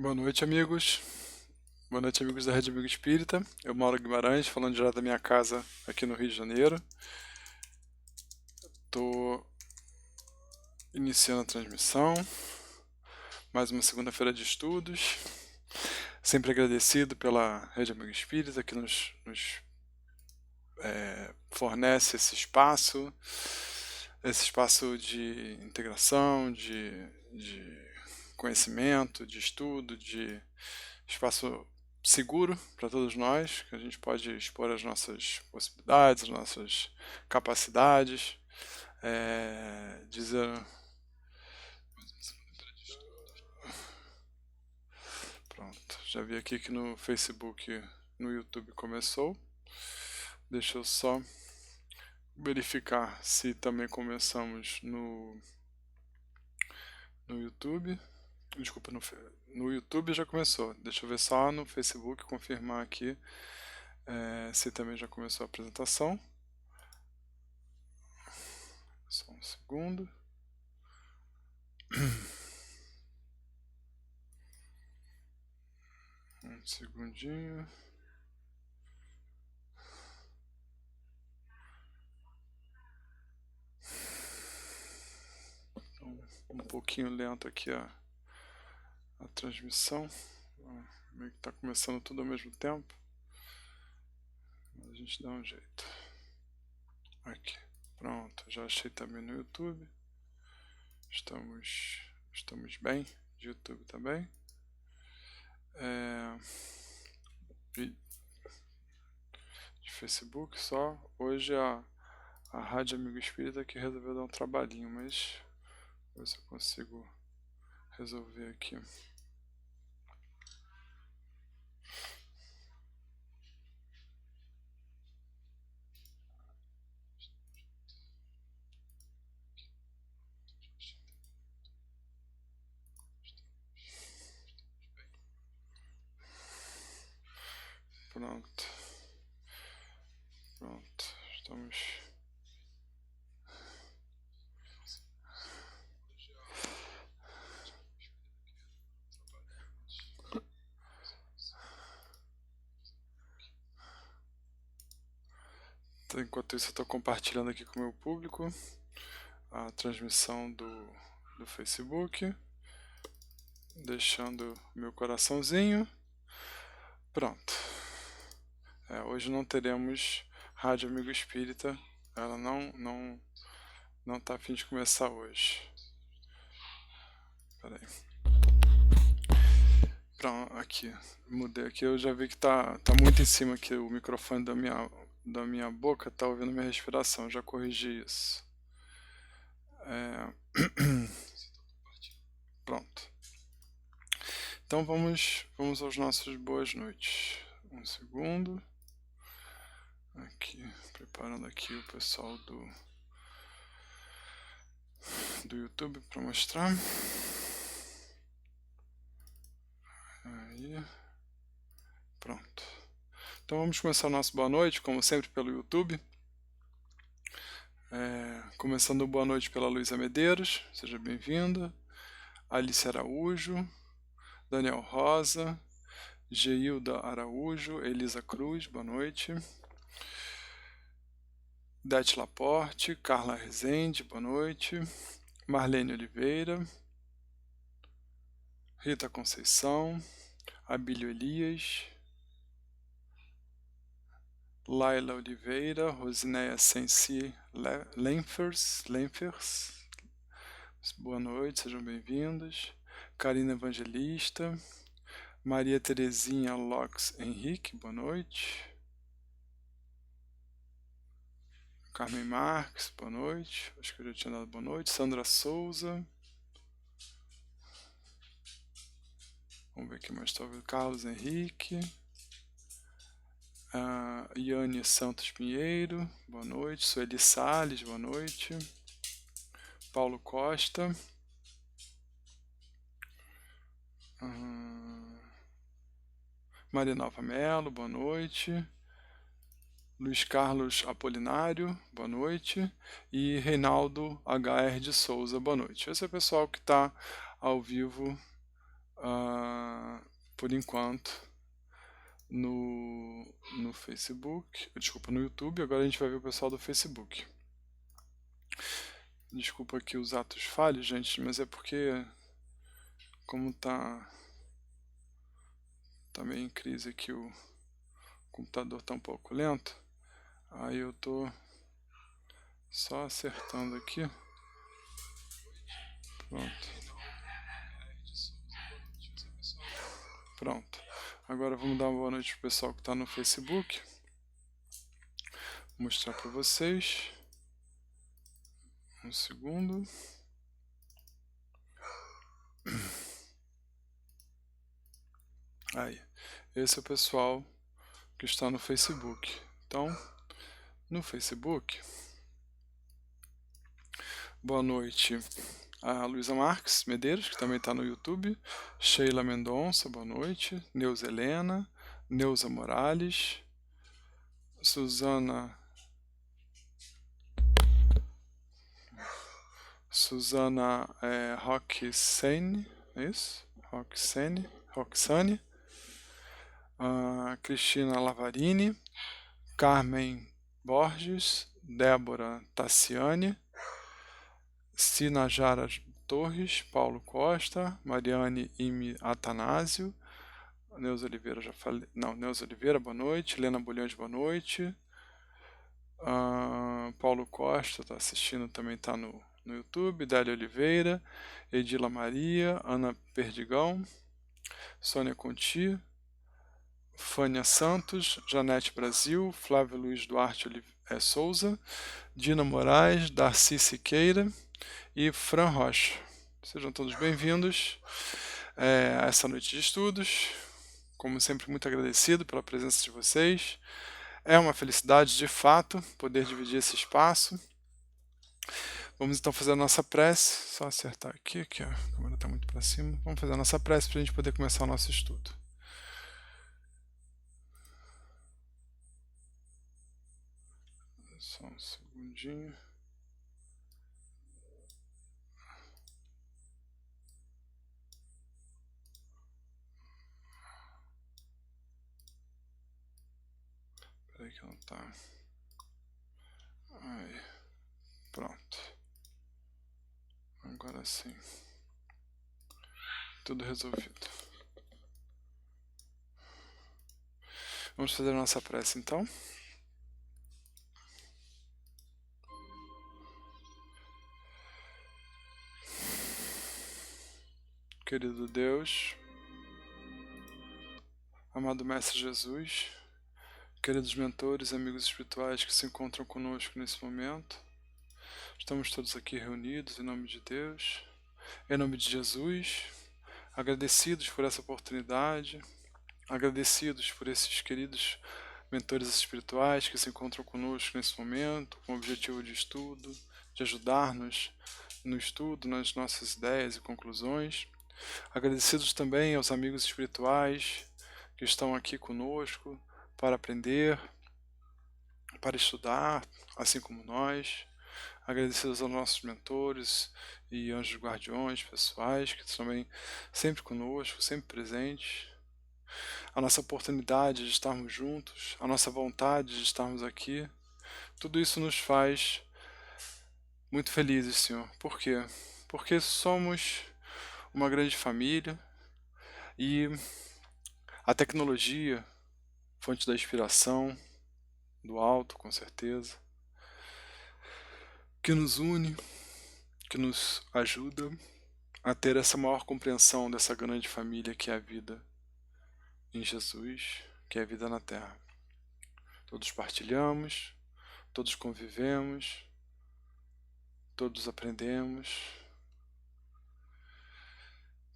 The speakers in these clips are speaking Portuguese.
Boa noite, amigos. Boa noite, amigos da Rede Amigo Espírita. Eu, Mauro Guimarães, falando direto da minha casa aqui no Rio de Janeiro. Estou iniciando a transmissão. Mais uma segunda-feira de estudos. Sempre agradecido pela Rede Amigo Espírita que nos fornece esse espaço de integração, de conhecimento, de estudo, de espaço seguro para todos nós, que a gente pode expor as nossas possibilidades, as nossas capacidades, dizer. Pronto, já vi aqui que no Facebook, no YouTube começou. Deixa eu só verificar se também começamos no YouTube. Desculpa, no YouTube já começou. Deixa eu ver só no Facebook, confirmar aqui se também já começou a apresentação. Só um segundo. Um segundinho. Então, um pouquinho lento aqui a transmissão. Meio que está começando tudo ao mesmo tempo. Mas a gente dá um jeito. Aqui. Pronto, já achei também no YouTube. Estamos bem de YouTube também. De Facebook só. Hoje a Rádio Amigo Espírita que resolveu dar um trabalhinho, mas vou ver se eu consigo resolver aqui. Pronto. Estamos. Enquanto isso, eu estou compartilhando aqui com o meu público a transmissão do Facebook, deixando meu coraçãozinho. Pronto. Hoje não teremos Rádio Amigo Espírita. Ela não tá a fim de começar hoje. Peraí. Pronto, aqui. Mudei aqui. Eu já vi que tá muito em cima aqui o microfone da minha boca. Tá ouvindo minha respiração. Já corrigi isso. Pronto. Então vamos aos nossos boas noites. Um segundo. Aqui, preparando aqui o pessoal do YouTube para mostrar. Aí. Pronto. Então vamos começar o nosso boa noite, como sempre pelo YouTube. Começando o boa noite pela Luísa Medeiros, seja bem-vinda. Alice Araújo, Daniel Rosa, Geilda Araújo, Elisa Cruz, boa noite. Dete Laporte, Carla Rezende, boa noite. Marlene Oliveira, Rita Conceição, Abílio Elias, Laila Oliveira, Rosinéia Sensi Lenfers, boa noite, sejam bem-vindos. Karina Evangelista, Maria Terezinha Locks Henrique, boa noite. Carmen Marques, boa noite. Acho que eu já tinha dado boa noite. Sandra Souza. Vamos ver quem mais está ouvindo. Carlos Henrique. Iane Santos Pinheiro, boa noite. Sueli Salles, boa noite. Paulo Costa. Maria Nova Melo, boa noite. Luiz Carlos Apolinário, boa noite. E Reinaldo HR de Souza, boa noite. Esse é o pessoal que está ao vivo por enquanto, no Facebook, desculpa, no YouTube. Agora a gente vai ver o pessoal do Facebook. Desculpa aqui os atos falhos, gente, mas é porque, como tá meio em crise aqui, o computador tá um pouco lento, aí eu tô só acertando aqui. Pronto. Agora vamos dar uma boa noite pro pessoal que tá no Facebook. Vou mostrar para vocês. Um segundo. Aí, esse é o pessoal que está no Facebook. Então, no Facebook, boa noite a Luísa Marques Medeiros, que também está no YouTube, Sheila Mendonça, boa noite, Neuza Helena, Neuza Morales, Suzana Roxane, é isso? Roxane, Cristina Lavarini, Carmen Borges, Débora Tassiane, Sinajara Torres, Paulo Costa, Mariane Ime Atanásio, Neuza Oliveira, já falei. Não, Neuza Oliveira, boa noite. Helena Bulhões, boa noite. Paulo Costa está assistindo, também está no YouTube. Dália Oliveira, Edila Maria, Ana Perdigão, Sônia Conti, Fânia Santos, Janete Brasil, Flávio Luiz Duarte Souza, Dina Moraes, Darcy Siqueira e Fran Rocha. Sejam todos bem-vindos a essa noite de estudos. Como sempre, muito agradecido pela presença de vocês. É uma felicidade, de fato, poder dividir esse espaço. Vamos então fazer a nossa prece. Só acertar aqui, que a câmera está muito para cima. Vamos fazer a nossa prece para a gente poder começar o nosso estudo. Só um segundinho. Peraí que não tá. Aí. Pronto. Agora sim. Tudo resolvido. Vamos fazer a nossa prece então. Querido Deus, amado Mestre Jesus, queridos mentores e amigos espirituais que se encontram conosco nesse momento, estamos todos aqui reunidos em nome de Deus, em nome de Jesus, agradecidos por essa oportunidade, agradecidos por esses queridos mentores espirituais que se encontram conosco nesse momento, com o objetivo de estudo, de ajudar-nos no estudo, nas nossas ideias e conclusões. Agradecidos também aos amigos espirituais que estão aqui conosco para aprender, para estudar, assim como nós. Agradecidos aos nossos mentores e anjos guardiões pessoais que estão também sempre conosco, sempre presentes. A nossa oportunidade de estarmos juntos, a nossa vontade de estarmos aqui, tudo isso nos faz muito felizes, Senhor. Por quê? Porque somos uma grande família e a tecnologia, fonte da inspiração, do alto, com certeza, que nos une, que nos ajuda a ter essa maior compreensão dessa grande família que é a vida em Jesus, que é a vida na Terra. Todos partilhamos, todos convivemos, todos aprendemos.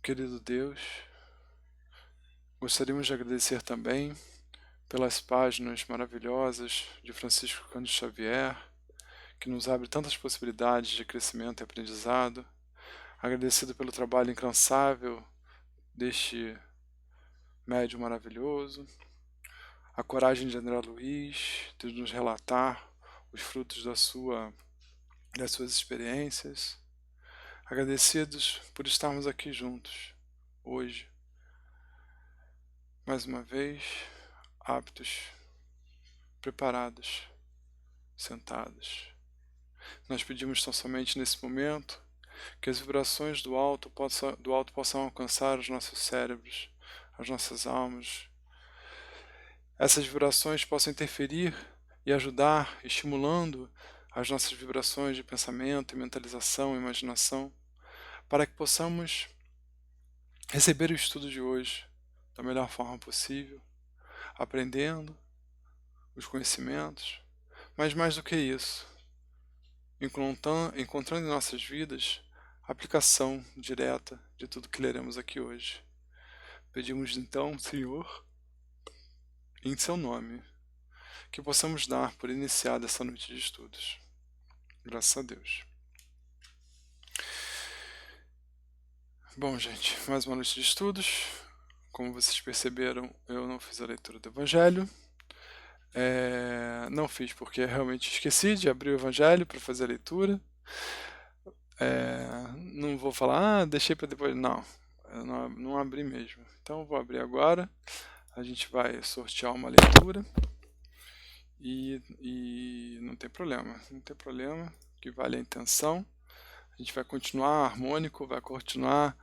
Querido Deus, gostaríamos de agradecer também pelas páginas maravilhosas de Francisco Cândido Xavier, que nos abre tantas possibilidades de crescimento e aprendizado. Agradecido pelo trabalho incansável deste médium maravilhoso, a coragem de André Luiz de nos relatar os frutos das suas experiências. Agradecidos por estarmos aqui juntos, hoje, mais uma vez, aptos, preparados, sentados. Nós pedimos tão somente nesse momento que as vibrações do alto possam alcançar os nossos cérebros, as nossas almas. Essas vibrações possam interferir e ajudar, estimulando as nossas vibrações de pensamento, mentalização, imaginação, para que possamos receber o estudo de hoje da melhor forma possível, aprendendo os conhecimentos, mas mais do que isso, encontrando em nossas vidas a aplicação direta de tudo que leremos aqui hoje. Pedimos então, Senhor, em seu nome, que possamos dar por iniciada essa noite de estudos. Graças a Deus. Bom, gente, mais uma noite de estudos. Como vocês perceberam, eu não fiz a leitura do Evangelho. Não fiz porque realmente esqueci de abrir o Evangelho para fazer a leitura. Não vou falar, deixei para depois. Não, eu não abri mesmo. Então eu vou abrir agora. A gente vai sortear uma leitura. E não tem problema, que vale a intenção. A gente vai continuar harmônico, vai continuar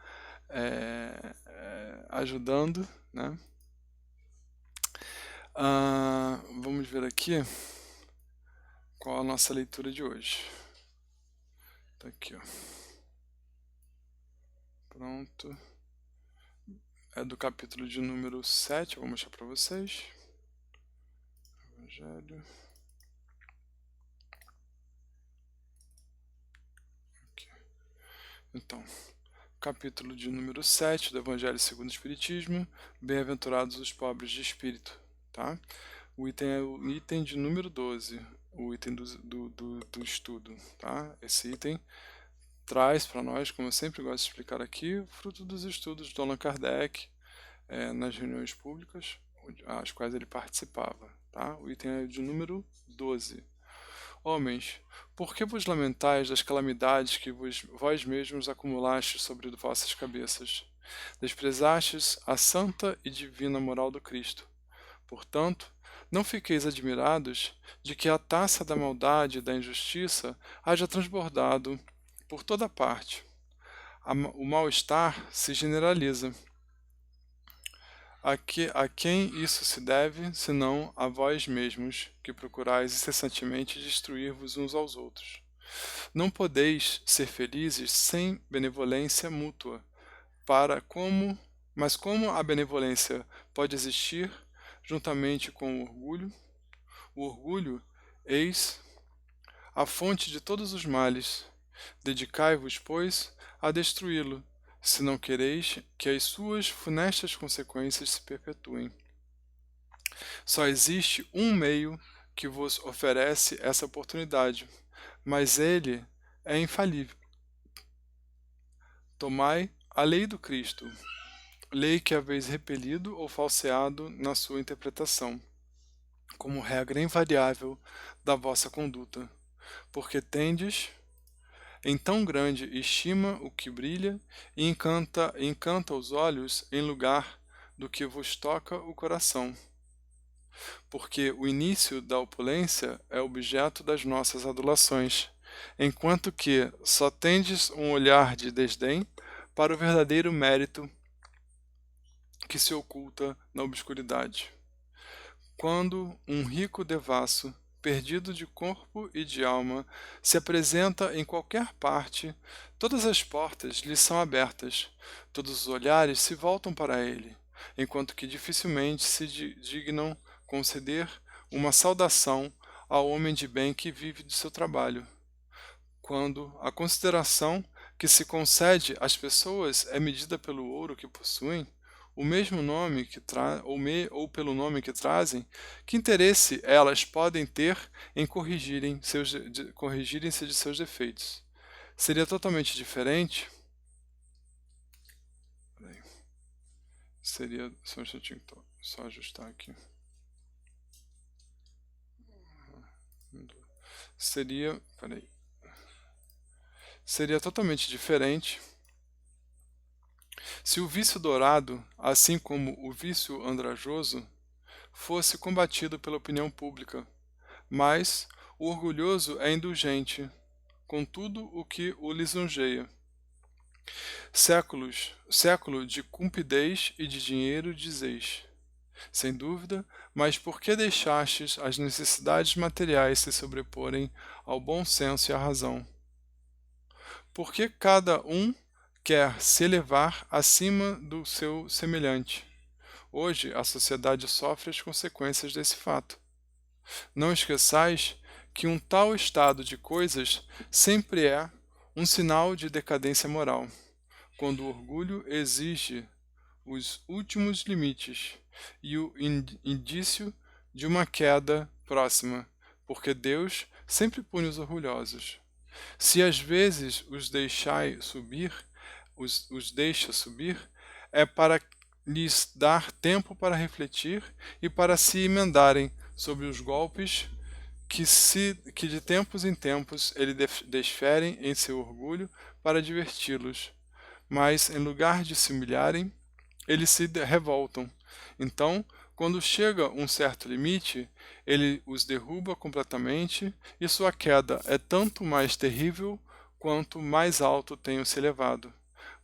ajudando, né? Vamos ver aqui qual a nossa leitura de hoje. Tá aqui, ó. Pronto. É do capítulo de número 7, eu vou mostrar para vocês. Evangelho. Aqui. Então, capítulo de número 7 do Evangelho segundo o Espiritismo, Bem-aventurados os pobres de espírito, tá? O item é o item de número 12, o item do estudo, tá? Esse item traz para nós, como eu sempre gosto de explicar aqui, o fruto dos estudos de Allan Kardec nas reuniões públicas, às quais ele participava, tá? O item é de número 12. Homens, por que vos lamentais das calamidades que vós mesmos acumulastes sobre vossas cabeças? Desprezastes a santa e divina moral do Cristo. Portanto, não fiqueis admirados de que a taça da maldade e da injustiça haja transbordado por toda parte. O mal-estar se generaliza. A quem isso se deve, senão a vós mesmos, que procurais incessantemente destruir-vos uns aos outros? Não podeis ser felizes sem benevolência mútua, mas como a benevolência pode existir juntamente com o orgulho? O orgulho, eis a fonte de todos os males. Dedicai-vos, pois, a destruí-lo, se não quereis que as suas funestas consequências se perpetuem. Só existe um meio que vos oferece essa oportunidade, mas ele é infalível. Tomai a lei do Cristo, lei que haveis repelido ou falseado na sua interpretação, como regra invariável da vossa conduta, porque tendes em tão grande estima o que brilha e encanta os olhos em lugar do que vos toca o coração. Porque o início da opulência é objeto das nossas adulações, enquanto que só tendes um olhar de desdém para o verdadeiro mérito que se oculta na obscuridade. Quando um rico devasso, perdido de corpo e de alma, se apresenta em qualquer parte, todas as portas lhe são abertas, todos os olhares se voltam para ele, enquanto que dificilmente se dignam conceder uma saudação ao homem de bem que vive de seu trabalho. Quando a consideração que se concede às pessoas é medida pelo ouro que possuem, o mesmo nome que ou pelo nome que trazem, que interesse elas podem ter em corrigirem-se de seus defeitos? Seria totalmente diferente? Seria só um instantinho, só ajustar aqui. Seria totalmente diferente Se o vício dourado, assim como o vício andrajoso, fosse combatido pela opinião pública, mas o orgulhoso é indulgente com tudo o que o lisonjeia. Século de cupidez e de dinheiro dizeis. Sem dúvida, mas por que deixastes as necessidades materiais se sobreporem ao bom senso e à razão? Por que cada um quer se elevar acima do seu semelhante? Hoje a sociedade sofre as consequências desse fato. Não esqueçais que um tal estado de coisas sempre é um sinal de decadência moral, quando o orgulho exige os últimos limites e o indício de uma queda próxima, porque Deus sempre pune os orgulhosos. Se às vezes os deixa subir, é para lhes dar tempo para refletir e para se emendarem sobre os golpes que de tempos em tempos ele desferem em seu orgulho para diverti-los. Mas, em lugar de se humilharem, eles se revoltam. Então, quando chega um certo limite, ele os derruba completamente e sua queda é tanto mais terrível quanto mais alto tenham se elevado.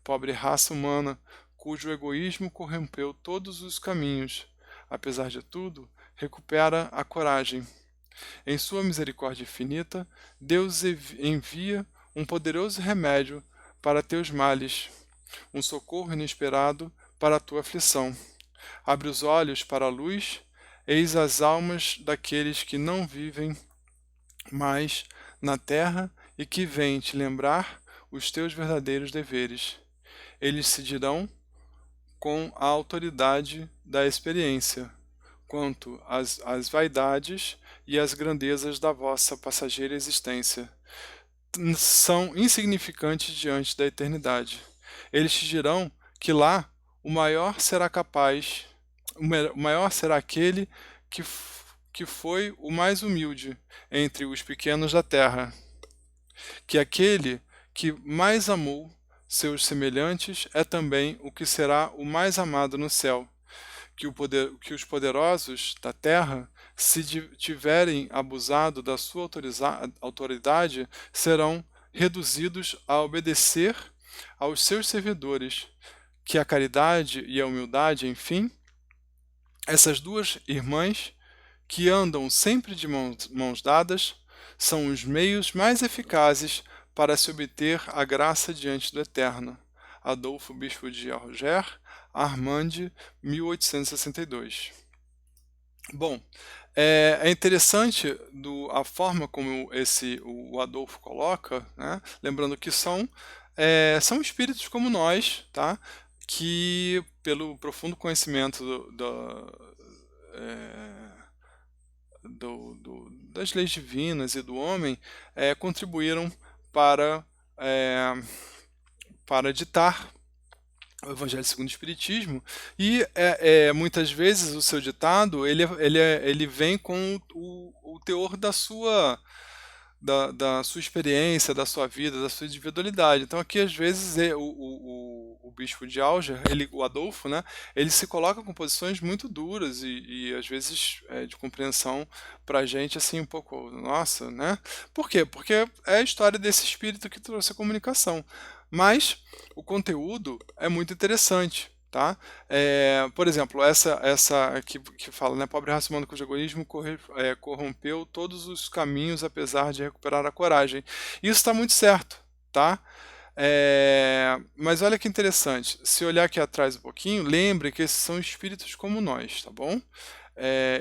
Pobre raça humana, cujo egoísmo corrompeu todos os caminhos, apesar de tudo, recupera a coragem. Em sua misericórdia infinita, Deus envia um poderoso remédio para teus males, um socorro inesperado para a tua aflição. Abre os olhos para a luz, eis as almas daqueles que não vivem mais na terra e que vêm te lembrar os teus verdadeiros deveres. Eles se dirão com a autoridade da experiência quanto às vaidades e às grandezas da vossa passageira existência. São insignificantes diante da eternidade. Eles te dirão que lá o maior será aquele que foi o mais humilde entre os pequenos da terra, que aquele que mais amou seus semelhantes é também o que será o mais amado no céu, que os poderosos da terra, se tiverem abusado da sua autoridade, serão reduzidos a obedecer aos seus servidores, que a caridade e a humildade, enfim, essas duas irmãs, que andam sempre de mãos dadas, são os meios mais eficazes para se obter a graça diante do Eterno. Adolfo, bispo de Alger, Armand, 1862. Bom, é interessante a forma como o Adolfo coloca, né? Lembrando que são espíritos como nós, tá? Que pelo profundo conhecimento das leis divinas e do homem, contribuíram para, para ditar o Evangelho segundo o Espiritismo, e muitas vezes o seu ditado ele vem com o teor da sua experiência, da sua vida, da sua individualidade. Então aqui às vezes o bispo de Alger, o Adolfo, né, ele se coloca com posições muito duras e às vezes de compreensão para a gente assim um pouco, nossa, né? Por quê? Porque é a história desse espírito que trouxe a comunicação. Mas o conteúdo é muito interessante, tá? Por exemplo, essa que fala, né, pobre raça humana cujo egoísmo corrompeu todos os caminhos apesar de recuperar a coragem. Isso está muito certo, tá? Mas olha que interessante, se olhar aqui atrás um pouquinho, lembre que esses são espíritos como nós, tá bom?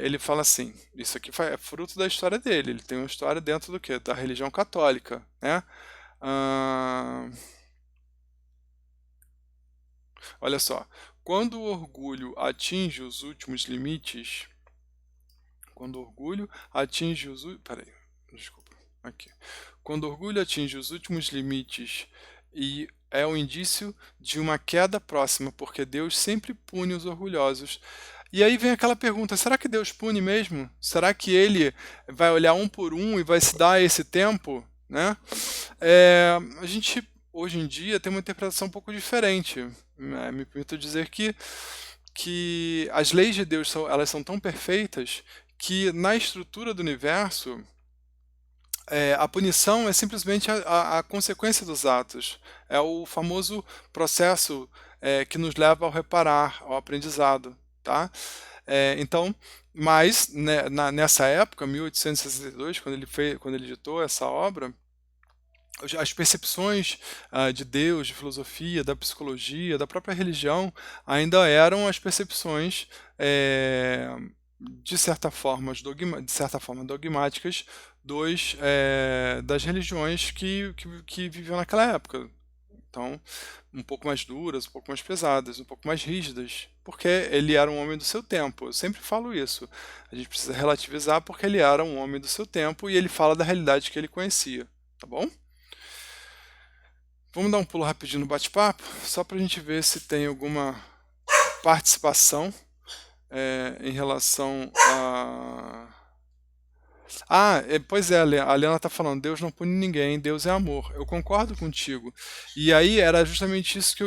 Ele fala assim, isso aqui é fruto da história dele, ele tem uma história dentro do quê? Da religião católica, né? Olha só, quando o orgulho atinge os últimos limites, peraí, desculpa, aqui. Quando o orgulho atinge os últimos limites e é um indício de uma queda próxima, porque Deus sempre pune os orgulhosos. E aí vem aquela pergunta, será que Deus pune mesmo? Será que Ele vai olhar um por um e vai se dar esse tempo? Né? A gente hoje em dia tem uma interpretação um pouco diferente. Me permito dizer que as leis de Deus elas são tão perfeitas que na estrutura do universo a punição é simplesmente a consequência dos atos. É o famoso processo que nos leva ao reparar, ao aprendizado, tá? Então, mas né, nessa época, 1862, quando ele editou essa obra, as percepções de Deus, de filosofia, da psicologia, da própria religião, ainda eram as percepções de certa forma dogmáticas das religiões que viviam naquela época. Então, um pouco mais duras, um pouco mais pesadas, um pouco mais rígidas, porque ele era um homem do seu tempo. Eu sempre falo isso. A gente precisa relativizar porque ele era um homem do seu tempo e ele fala da realidade que ele conhecia, tá bom? Vamos dar um pulo rapidinho no bate-papo, só para a gente ver se tem alguma participação em relação a. Pois é, a Liana está falando, Deus não pune ninguém, Deus é amor. Eu concordo contigo. E aí era justamente isso que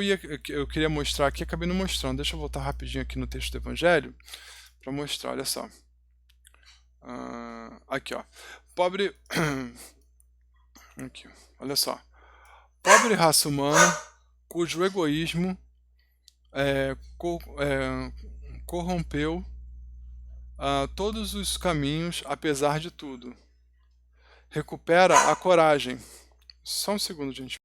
eu queria mostrar aqui, acabei não mostrando. Deixa eu voltar rapidinho aqui no texto do Evangelho para mostrar, olha só. Aqui, ó. Pobre. Aqui, olha só. Pobre raça humana, cujo egoísmo corrompeu todos os caminhos, apesar de tudo. Recupera a coragem. Só um segundo, gente.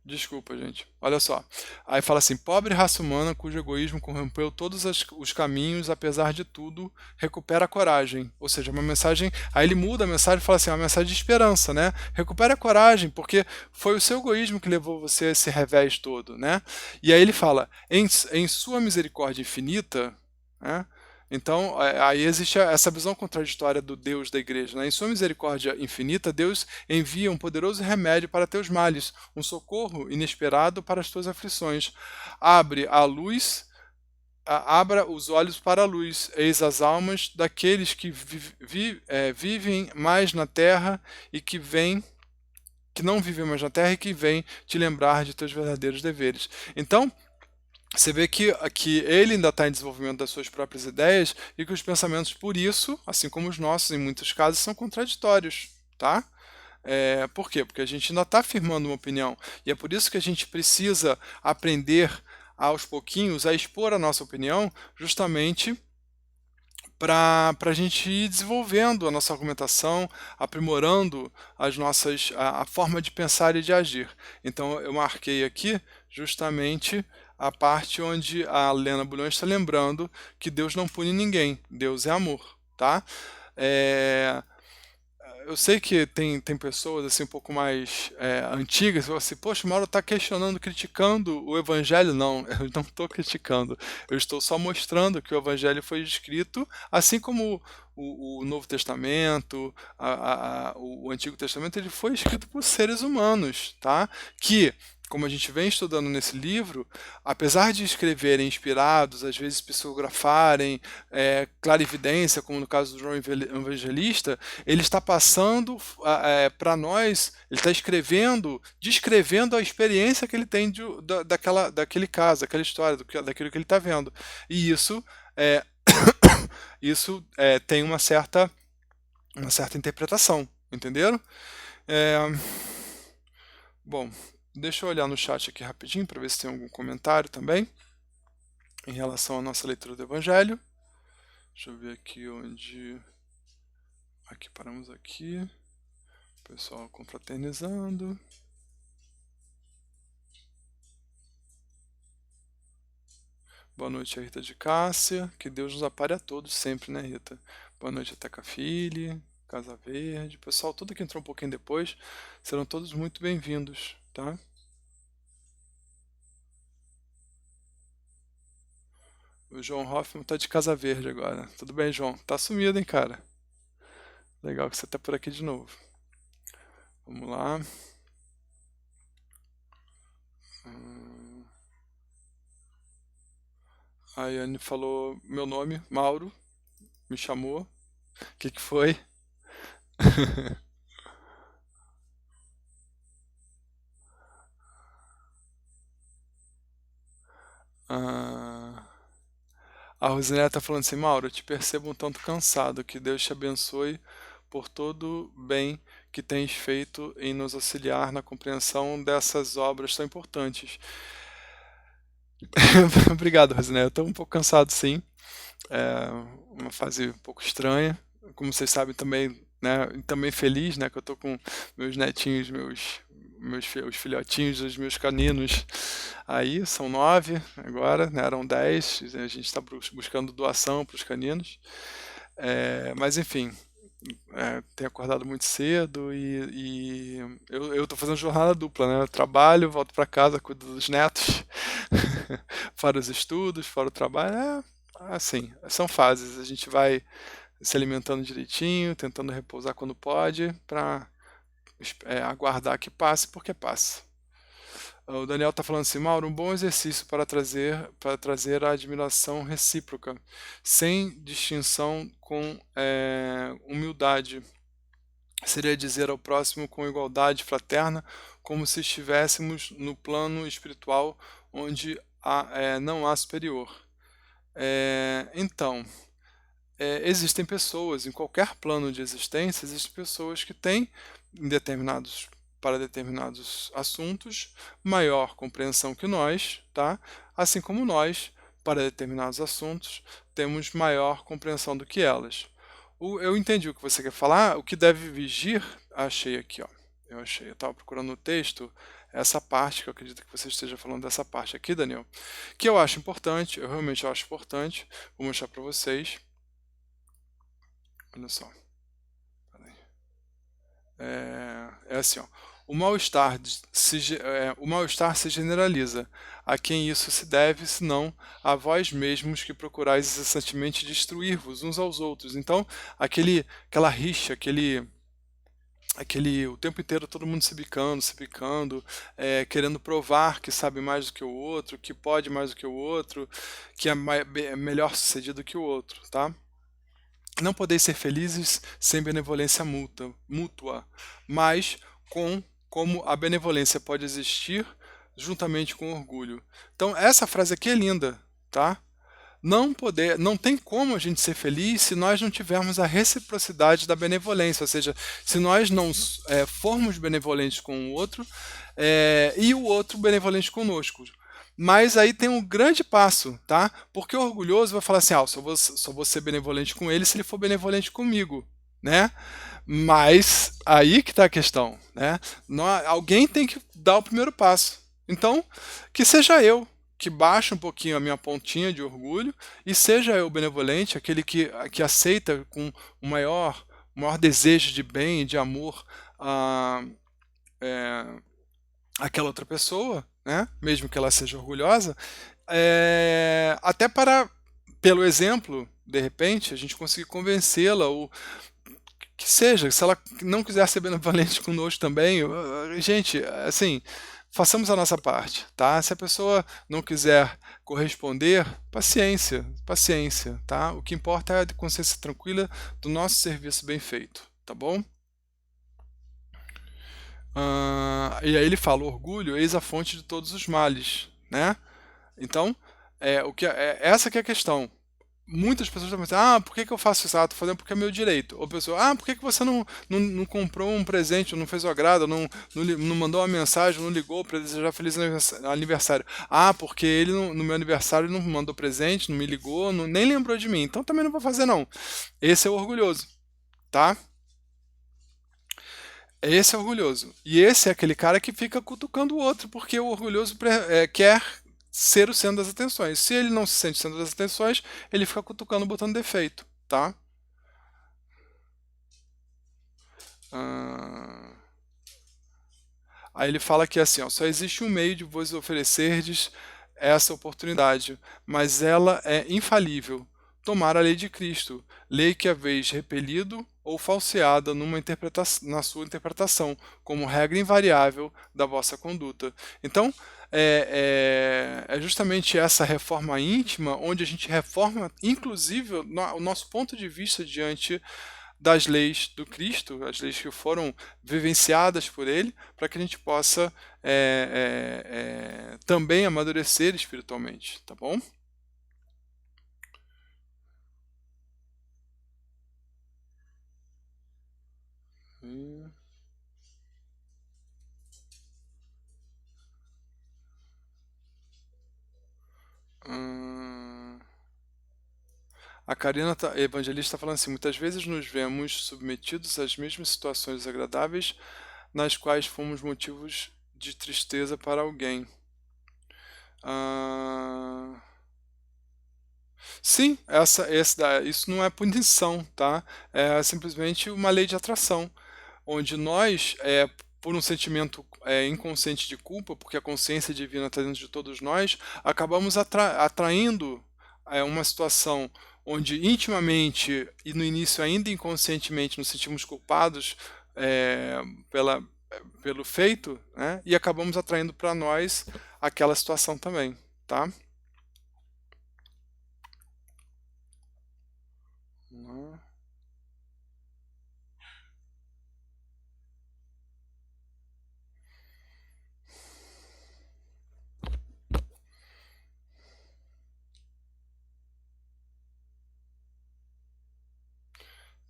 Desculpa, gente. Olha só. Aí fala assim: pobre raça humana cujo egoísmo corrompeu todos os caminhos, apesar de tudo, recupera a coragem. Ou seja, uma mensagem. Aí ele muda a mensagem e fala assim: uma mensagem de esperança, né? Recupera a coragem, porque foi o seu egoísmo que levou você a esse revés todo, né? E aí ele fala: em sua misericórdia infinita, né? Então, aí existe essa visão contraditória do Deus da igreja. Né? Em sua misericórdia infinita, Deus envia um poderoso remédio para teus males, um socorro inesperado para as tuas aflições. Abre a luz, abra os olhos para a luz, eis as almas daqueles que vivem mais na terra e que não vivem mais na terra e que vêm te lembrar de teus verdadeiros deveres. Então, você vê que ele ainda está em desenvolvimento das suas próprias ideias e que os pensamentos, por isso, assim como os nossos em muitos casos, são contraditórios, tá? Por quê? Porque a gente ainda está firmando uma opinião e é por isso que a gente precisa aprender aos pouquinhos a expor a nossa opinião, justamente para a gente ir desenvolvendo a nossa argumentação, aprimorando a forma de pensar e de agir. Então eu marquei aqui justamente a parte onde a Lena Bulhões está lembrando que Deus não pune ninguém, Deus é amor, tá? É, eu sei que tem pessoas assim um pouco mais antigas que falam assim, poxa, o Mauro está questionando, criticando o Evangelho. Não, eu não estou criticando. Eu estou só mostrando que o Evangelho foi escrito, assim como o Novo Testamento, o Antigo Testamento, ele foi escrito por seres humanos, tá? Que como a gente vem estudando nesse livro, apesar de escreverem inspirados, às vezes psicografarem, clarividência, como no caso do João Evangelista, ele está passando para nós, ele está descrevendo a experiência que ele tem daquele caso, daquela história, daquilo que ele está vendo. E isso tem uma certa interpretação, entenderam? É, bom, deixa eu olhar no chat aqui rapidinho para ver se tem algum comentário também em relação à nossa leitura do Evangelho. Deixa eu ver aqui onde. Aqui, paramos aqui. Pessoal confraternizando. Boa noite, Rita de Cássia. Que Deus nos apare a todos sempre, né, Rita? Boa noite, Teca Filho, Casa Verde. Pessoal, tudo que entrou um pouquinho depois, serão todos muito bem-vindos, tá? O João Hoffman tá de Casa Verde agora. Tudo bem, João? Tá sumido, hein, cara? Legal que você tá por aqui de novo. Vamos lá. Hum, A Anne falou meu nome, Mauro, me chamou. O que foi? Ah, a Rosinete tá falando assim, Mauro, eu te percebo um tanto cansado, que Deus te abençoe por todo o bem que tens feito em nos auxiliar na compreensão dessas obras tão importantes. Obrigado, Rosinete. Eu tô um pouco cansado, sim. É uma fase um pouco estranha. Como vocês sabem também, né, e também feliz, né, que eu tô com meus netinhos, os filhotinhos dos meus caninos aí, são 9 agora, né, eram 10, a gente está buscando doação para os caninos. Mas enfim, tenho acordado muito cedo e eu tô fazendo jornada dupla, né? Eu trabalho, volto para casa, cuido dos netos, fora os estudos, fora o trabalho. Assim, são fases. A gente vai se alimentando direitinho, tentando repousar quando pode, para aguardar que passe, porque passa. O Daniel está falando assim, Mauro, um bom exercício para trazer a admiração recíproca, sem distinção, com humildade. Seria dizer ao próximo com igualdade fraterna, como se estivéssemos no plano espiritual onde não há superior. Então, existem pessoas, em qualquer plano de existência, existem pessoas que têm, para determinados assuntos, maior compreensão que nós, tá? Assim como nós, para determinados assuntos, temos maior compreensão do que elas. Eu entendi o que você quer falar. O que deve vigir, achei aqui, ó. Eu estava procurando no texto essa parte, que eu acredito que você esteja falando dessa parte aqui, Daniel, que eu acho importante, eu realmente acho importante. Vou mostrar para vocês. Olha só. É assim, ó. O mal-estar se generaliza. A quem isso se deve, senão a vós mesmos que procurais incessantemente destruir-vos uns aos outros. Então, aquela rixa, o tempo inteiro todo mundo se bicando, querendo provar que sabe mais do que o outro, que pode mais do que o outro, que é melhor sucedido que o outro, tá? Não podeis ser felizes sem benevolência mútua, mas como a benevolência pode existir juntamente com orgulho. Então, essa frase aqui é linda, tá? Não tem como a gente ser feliz se nós não tivermos a reciprocidade da benevolência, ou seja, se nós não formos benevolentes com o outro e o outro benevolente conosco. Mas aí tem um grande passo, tá? Porque o orgulhoso vai falar assim, só vou ser benevolente com ele se ele for benevolente comigo, né? Mas aí que está a questão, né? Alguém tem que dar o primeiro passo. Então, que seja eu que baixe um pouquinho a minha pontinha de orgulho e seja eu benevolente, aquele que aceita com o maior desejo de bem e de amor é, aquela outra pessoa, né? Mesmo que ela seja orgulhosa, até para, pelo exemplo, de repente, a gente conseguir convencê-la, ou que seja, se ela não quiser ser benevolente conosco também, gente, assim, façamos a nossa parte, tá? Se a pessoa não quiser corresponder, paciência, paciência, tá? O que importa é a consciência tranquila do nosso serviço bem feito, tá bom? E aí ele fala, orgulho, eis a fonte de todos os males, né? Então, essa que é a questão. Muitas pessoas estão pensando, por que eu faço isso? Estou fazendo porque é meu direito. Ou pessoa, por que você não comprou um presente, não fez o agrado, não mandou uma mensagem, não ligou para desejar feliz aniversário? Porque ele no meu aniversário não mandou presente, não me ligou, nem lembrou de mim. Então também não vou fazer não. Esse é o orgulhoso, tá? Esse é orgulhoso. E esse é aquele cara que fica cutucando o outro, porque o orgulhoso quer ser o centro das atenções. Se ele não se sente o centro das atenções, ele fica cutucando, botando defeito, tá? Ah, Aí ele fala que assim, ó, só existe um meio de vos oferecerdes essa oportunidade, mas ela é infalível. tomar a lei de Cristo, lei que haveis repelido ou falseada na sua interpretação, como regra invariável da vossa conduta. Então, é justamente essa reforma íntima, onde a gente reforma, inclusive, o nosso ponto de vista diante das leis do Cristo, as leis que foram vivenciadas por Ele, para que a gente possa também amadurecer espiritualmente, tá bom? E, hum, a Karina Evangelista está falando assim: muitas vezes nos vemos submetidos às mesmas situações desagradáveis nas quais fomos motivos de tristeza para alguém. Ah, sim, isso não é punição, tá? É simplesmente uma lei de atração, onde nós, por um sentimento inconsciente de culpa, porque a consciência divina está dentro de todos nós, acabamos atraindo uma situação onde intimamente e no início ainda inconscientemente nos sentimos culpados é, pela, pelo feito, né? E acabamos atraindo para nós aquela situação também, tá? Hum.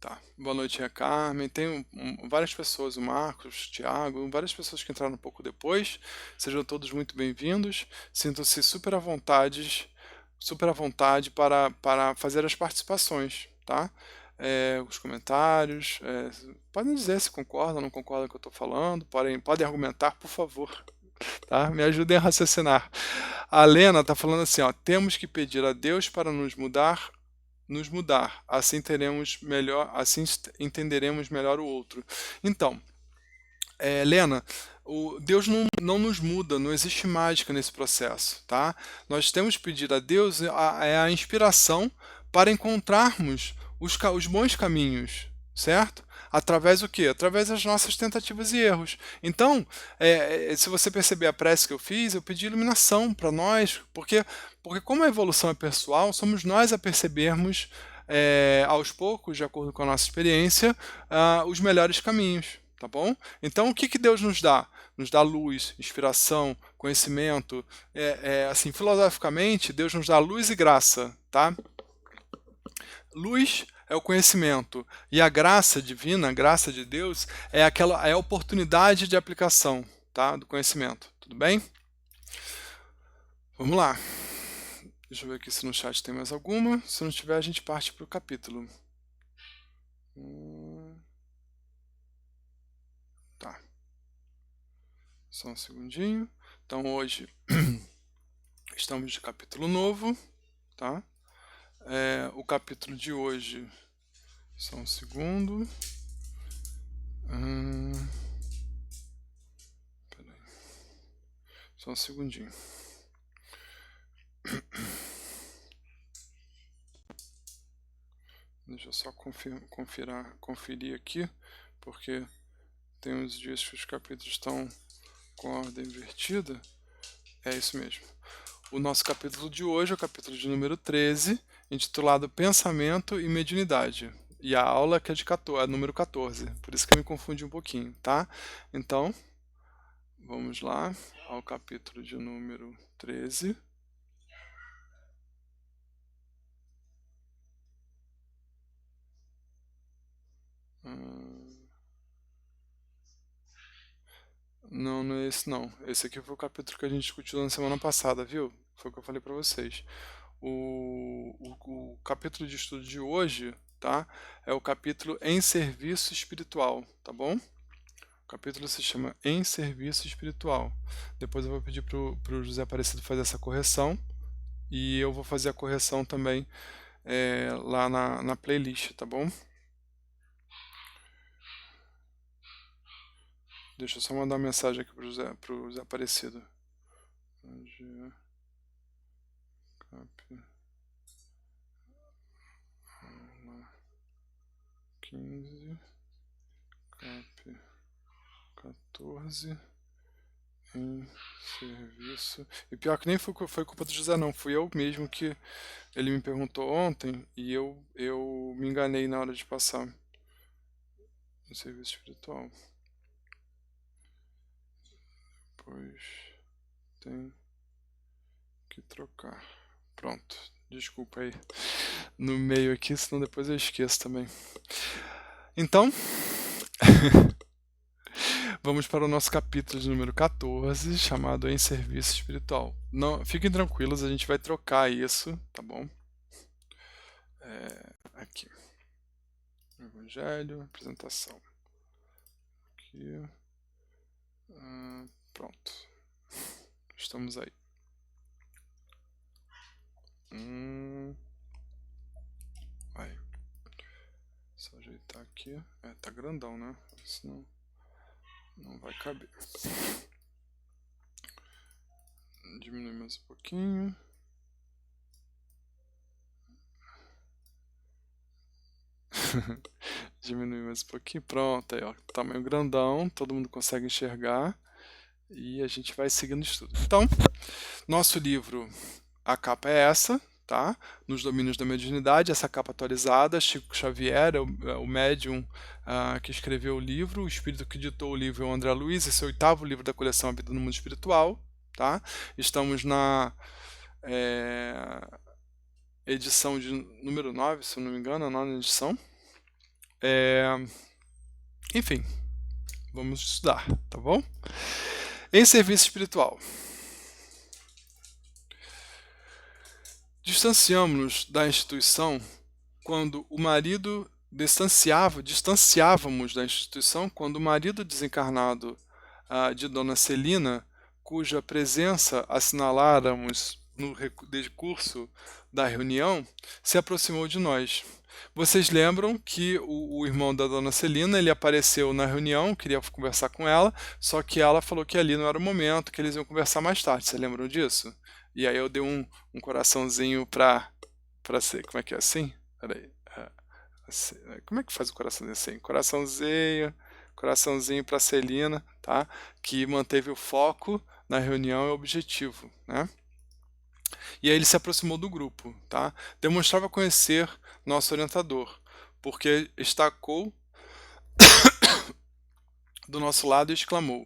Tá. Boa noite, a Carmen. Tem várias pessoas, o Marcos, o Thiago, várias pessoas que entraram um pouco depois. Sejam todos muito bem-vindos. Sintam-se super à vontade para fazer as participações, tá? Os comentários. Podem dizer se concordam ou não concordam com o que eu estou falando. Podem argumentar, por favor. Tá? Me ajudem a raciocinar. A Lena está falando assim, ó, temos que pedir a Deus para nos mudar, assim teremos melhor, assim entenderemos melhor o outro. Então, Lena, Deus não nos muda, não existe mágica nesse processo, tá? Nós temos que pedir a Deus a inspiração para encontrarmos os bons caminhos, certo? Através do quê? Através das nossas tentativas e erros. Então, se você perceber a prece que eu fiz, eu pedi iluminação para nós, porque como a evolução é pessoal, somos nós a percebermos aos poucos, de acordo com a nossa experiência, os melhores caminhos, tá bom? Então, o que que Deus nos dá? Nos dá luz, inspiração, conhecimento. Assim, filosoficamente, Deus nos dá luz e graça, tá? Luz é o conhecimento e a graça divina, a graça de Deus, é a oportunidade de aplicação, tá? Do conhecimento. Tudo bem? Vamos lá. Deixa eu ver aqui se no chat tem mais alguma. Se não tiver, a gente parte para o capítulo. Tá. Só um segundinho. Então hoje estamos de capítulo novo, tá? O capítulo de hoje, só um segundo. Peraí. Só um segundinho. Deixa eu só conferir aqui, porque tem uns dias que os capítulos estão com a ordem invertida. É isso mesmo. O nosso capítulo de hoje é o capítulo de número 13, intitulado Pensamento e Mediunidade. E a aula que é de 14, é número 14, por isso que eu me confundi um pouquinho, tá? Então, vamos lá ao capítulo de número 13. Não, não é esse não. Esse aqui foi o capítulo que a gente discutiu na semana passada, viu? Foi o que eu falei pra vocês. O capítulo de estudo de hoje, tá? É o capítulo Em Serviço Espiritual, tá bom? O capítulo se chama Em Serviço Espiritual. Depois eu vou pedir pro José Aparecido fazer essa correção e eu vou fazer a correção também lá na playlist, tá bom? Deixa eu só mandar uma mensagem aqui pro José Aparecido. 15, cap 14, em serviço. E pior que nem foi culpa do José, não. Fui eu mesmo que ele me perguntou ontem e eu me enganei na hora de passar no serviço espiritual. Pois tem que trocar. Pronto. Desculpa aí no meio aqui, senão depois eu esqueço também. Então, vamos para o nosso capítulo de número 14, chamado Em Serviço Espiritual. Não, fiquem tranquilos, a gente vai trocar isso, tá bom? Aqui. Evangelho, apresentação. Aqui. Pronto. Estamos aí. Vai. Só ajeitar aqui. Tá grandão, né? Senão não vai caber. Diminui mais um pouquinho. Diminui mais um pouquinho. Pronto, aí ó. Tamanho grandão, todo mundo consegue enxergar. E a gente vai seguindo o estudo. Então, nosso livro, a capa é essa, tá? Nos Domínios da Mediunidade, essa capa atualizada. Chico Xavier é o médium que escreveu o livro. O espírito que ditou o livro é o André Luiz. Esse é o 8º livro da coleção A Vida no Mundo Espiritual, tá? Estamos na edição de número 9, se eu não me engano, a 9ª edição. Enfim, vamos estudar, tá bom? Em serviço espiritual. Distanciamos-nos da instituição quando o marido distanciávamos da instituição quando o marido desencarnado de Dona Celina, cuja presença assinaláramos no decurso da reunião, se aproximou de nós. Vocês lembram que o irmão da Dona Celina, ele apareceu na reunião, queria conversar com ela, só que ela falou que ali não era o momento, que eles iam conversar mais tarde. Vocês lembram disso? E aí eu dei um coraçãozinho pra ser. Como é que é assim? Peraí. Assim, como é que faz o coraçãozinho assim? Coraçãozinho pra Celina, tá? Que manteve o foco na reunião e o objetivo, né? E aí ele se aproximou do grupo, tá? Demonstrava conhecer nosso orientador, porque estacou do nosso lado e exclamou: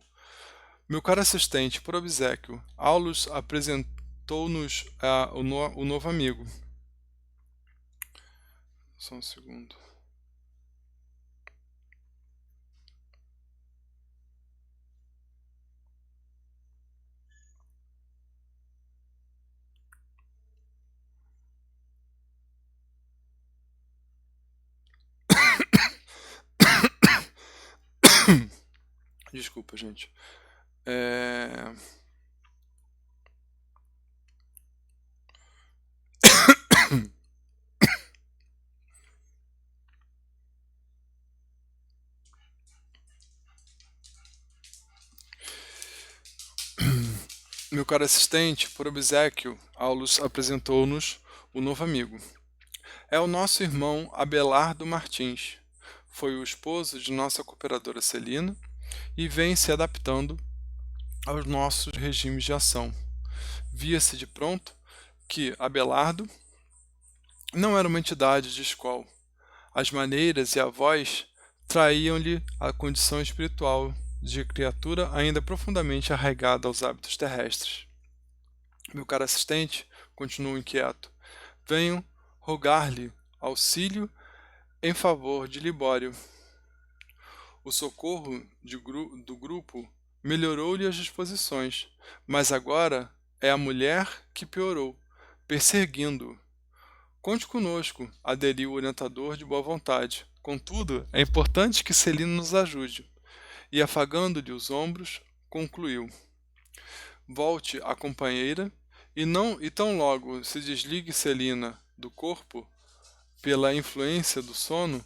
meu caro assistente, por obséquio, Aulus apresentou-nos o novo amigo. Só um segundo. Desculpa, gente. Meu caro assistente, por obséquio, Aulus apresentou-nos o novo amigo. É o nosso irmão Abelardo Martins. Foi o esposo de nossa cooperadora Celina e vem se adaptando aos nossos regimes de ação. Via-se de pronto que Abelardo não era uma entidade de escola. As maneiras e a voz traíam-lhe a condição espiritual de criatura ainda profundamente arraigada aos hábitos terrestres. Meu caro assistente, continuou inquieto, venho rogar-lhe auxílio em favor de Libório. O socorro do grupo melhorou-lhe as disposições, mas agora é a mulher que piorou, perseguindo-o. Conte conosco, aderiu o orientador de boa vontade. Contudo, é importante que Celina nos ajude. E afagando-lhe os ombros, concluiu: volte à companheira e tão logo se desligue Celina do corpo pela influência do sono,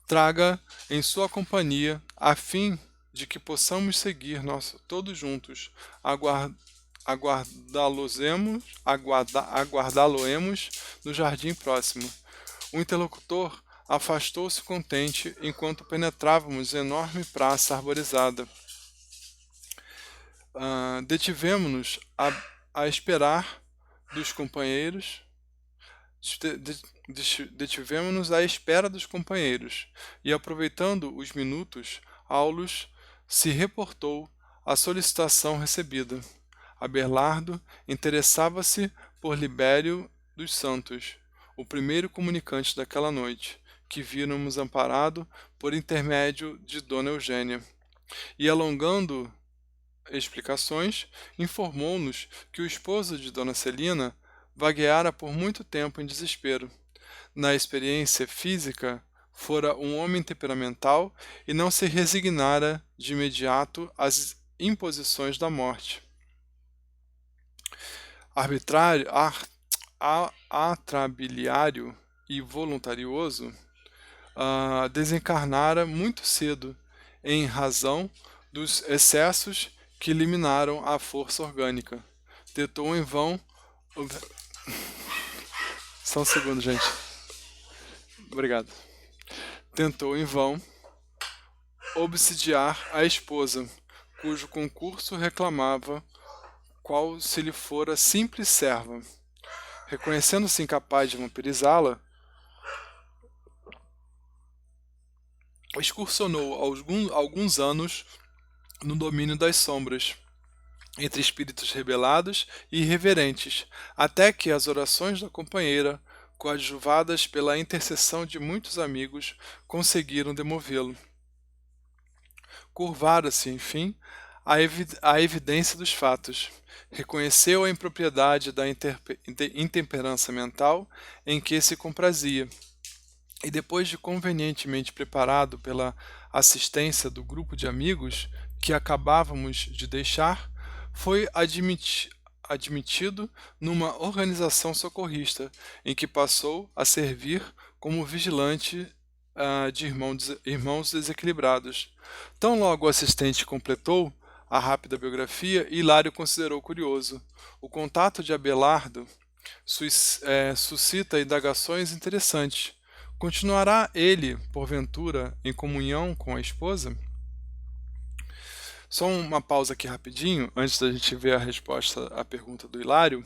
traga em sua companhia, a fim de que possamos seguir todos juntos, aguardá-lo-emos no jardim próximo. O interlocutor afastou-se contente enquanto penetrávamos enorme praça arborizada. Detivemo-nos a esperar dos companheiros. Detivemo-nos à espera dos companheiros, e aproveitando os minutos, Aulus se reportou à solicitação recebida. Abelardo interessava-se por Libério dos Santos, o primeiro comunicante daquela noite, que víramos amparado por intermédio de Dona Eugênia, e alongando explicações, informou-nos que o esposo de Dona Celina vagueara por muito tempo em desespero. Na experiência física, fora um homem temperamental e não se resignara de imediato às imposições da morte. Arbitrário, atrabiliário e voluntarioso, desencarnara muito cedo, em razão dos excessos que eliminaram a força orgânica. Tentou em vão. Só um segundo, gente. Obrigado. Tentou em vão obsidiar a esposa, cujo concurso reclamava, qual se lhe fora simples serva. Reconhecendo-se incapaz de vampirizá-la, excursionou alguns anos no domínio das sombras, entre espíritos rebelados e irreverentes, até que as orações da companheira, coadjuvadas pela intercessão de muitos amigos, conseguiram demovê-lo. Curvara-se, enfim, à evidência dos fatos. Reconheceu a impropriedade da intemperança mental em que se comprazia, e depois de convenientemente preparado pela assistência do grupo de amigos que acabávamos de deixar, foi admitido numa organização socorrista, em que passou a servir como vigilante de irmãos desequilibrados. Tão logo o assistente completou a rápida biografia, Hilário considerou curioso. O contato de Abelardo suscita indagações interessantes. Continuará ele, porventura, em comunhão com a esposa? Só uma pausa aqui rapidinho, antes da gente ver a resposta à pergunta do Hilário.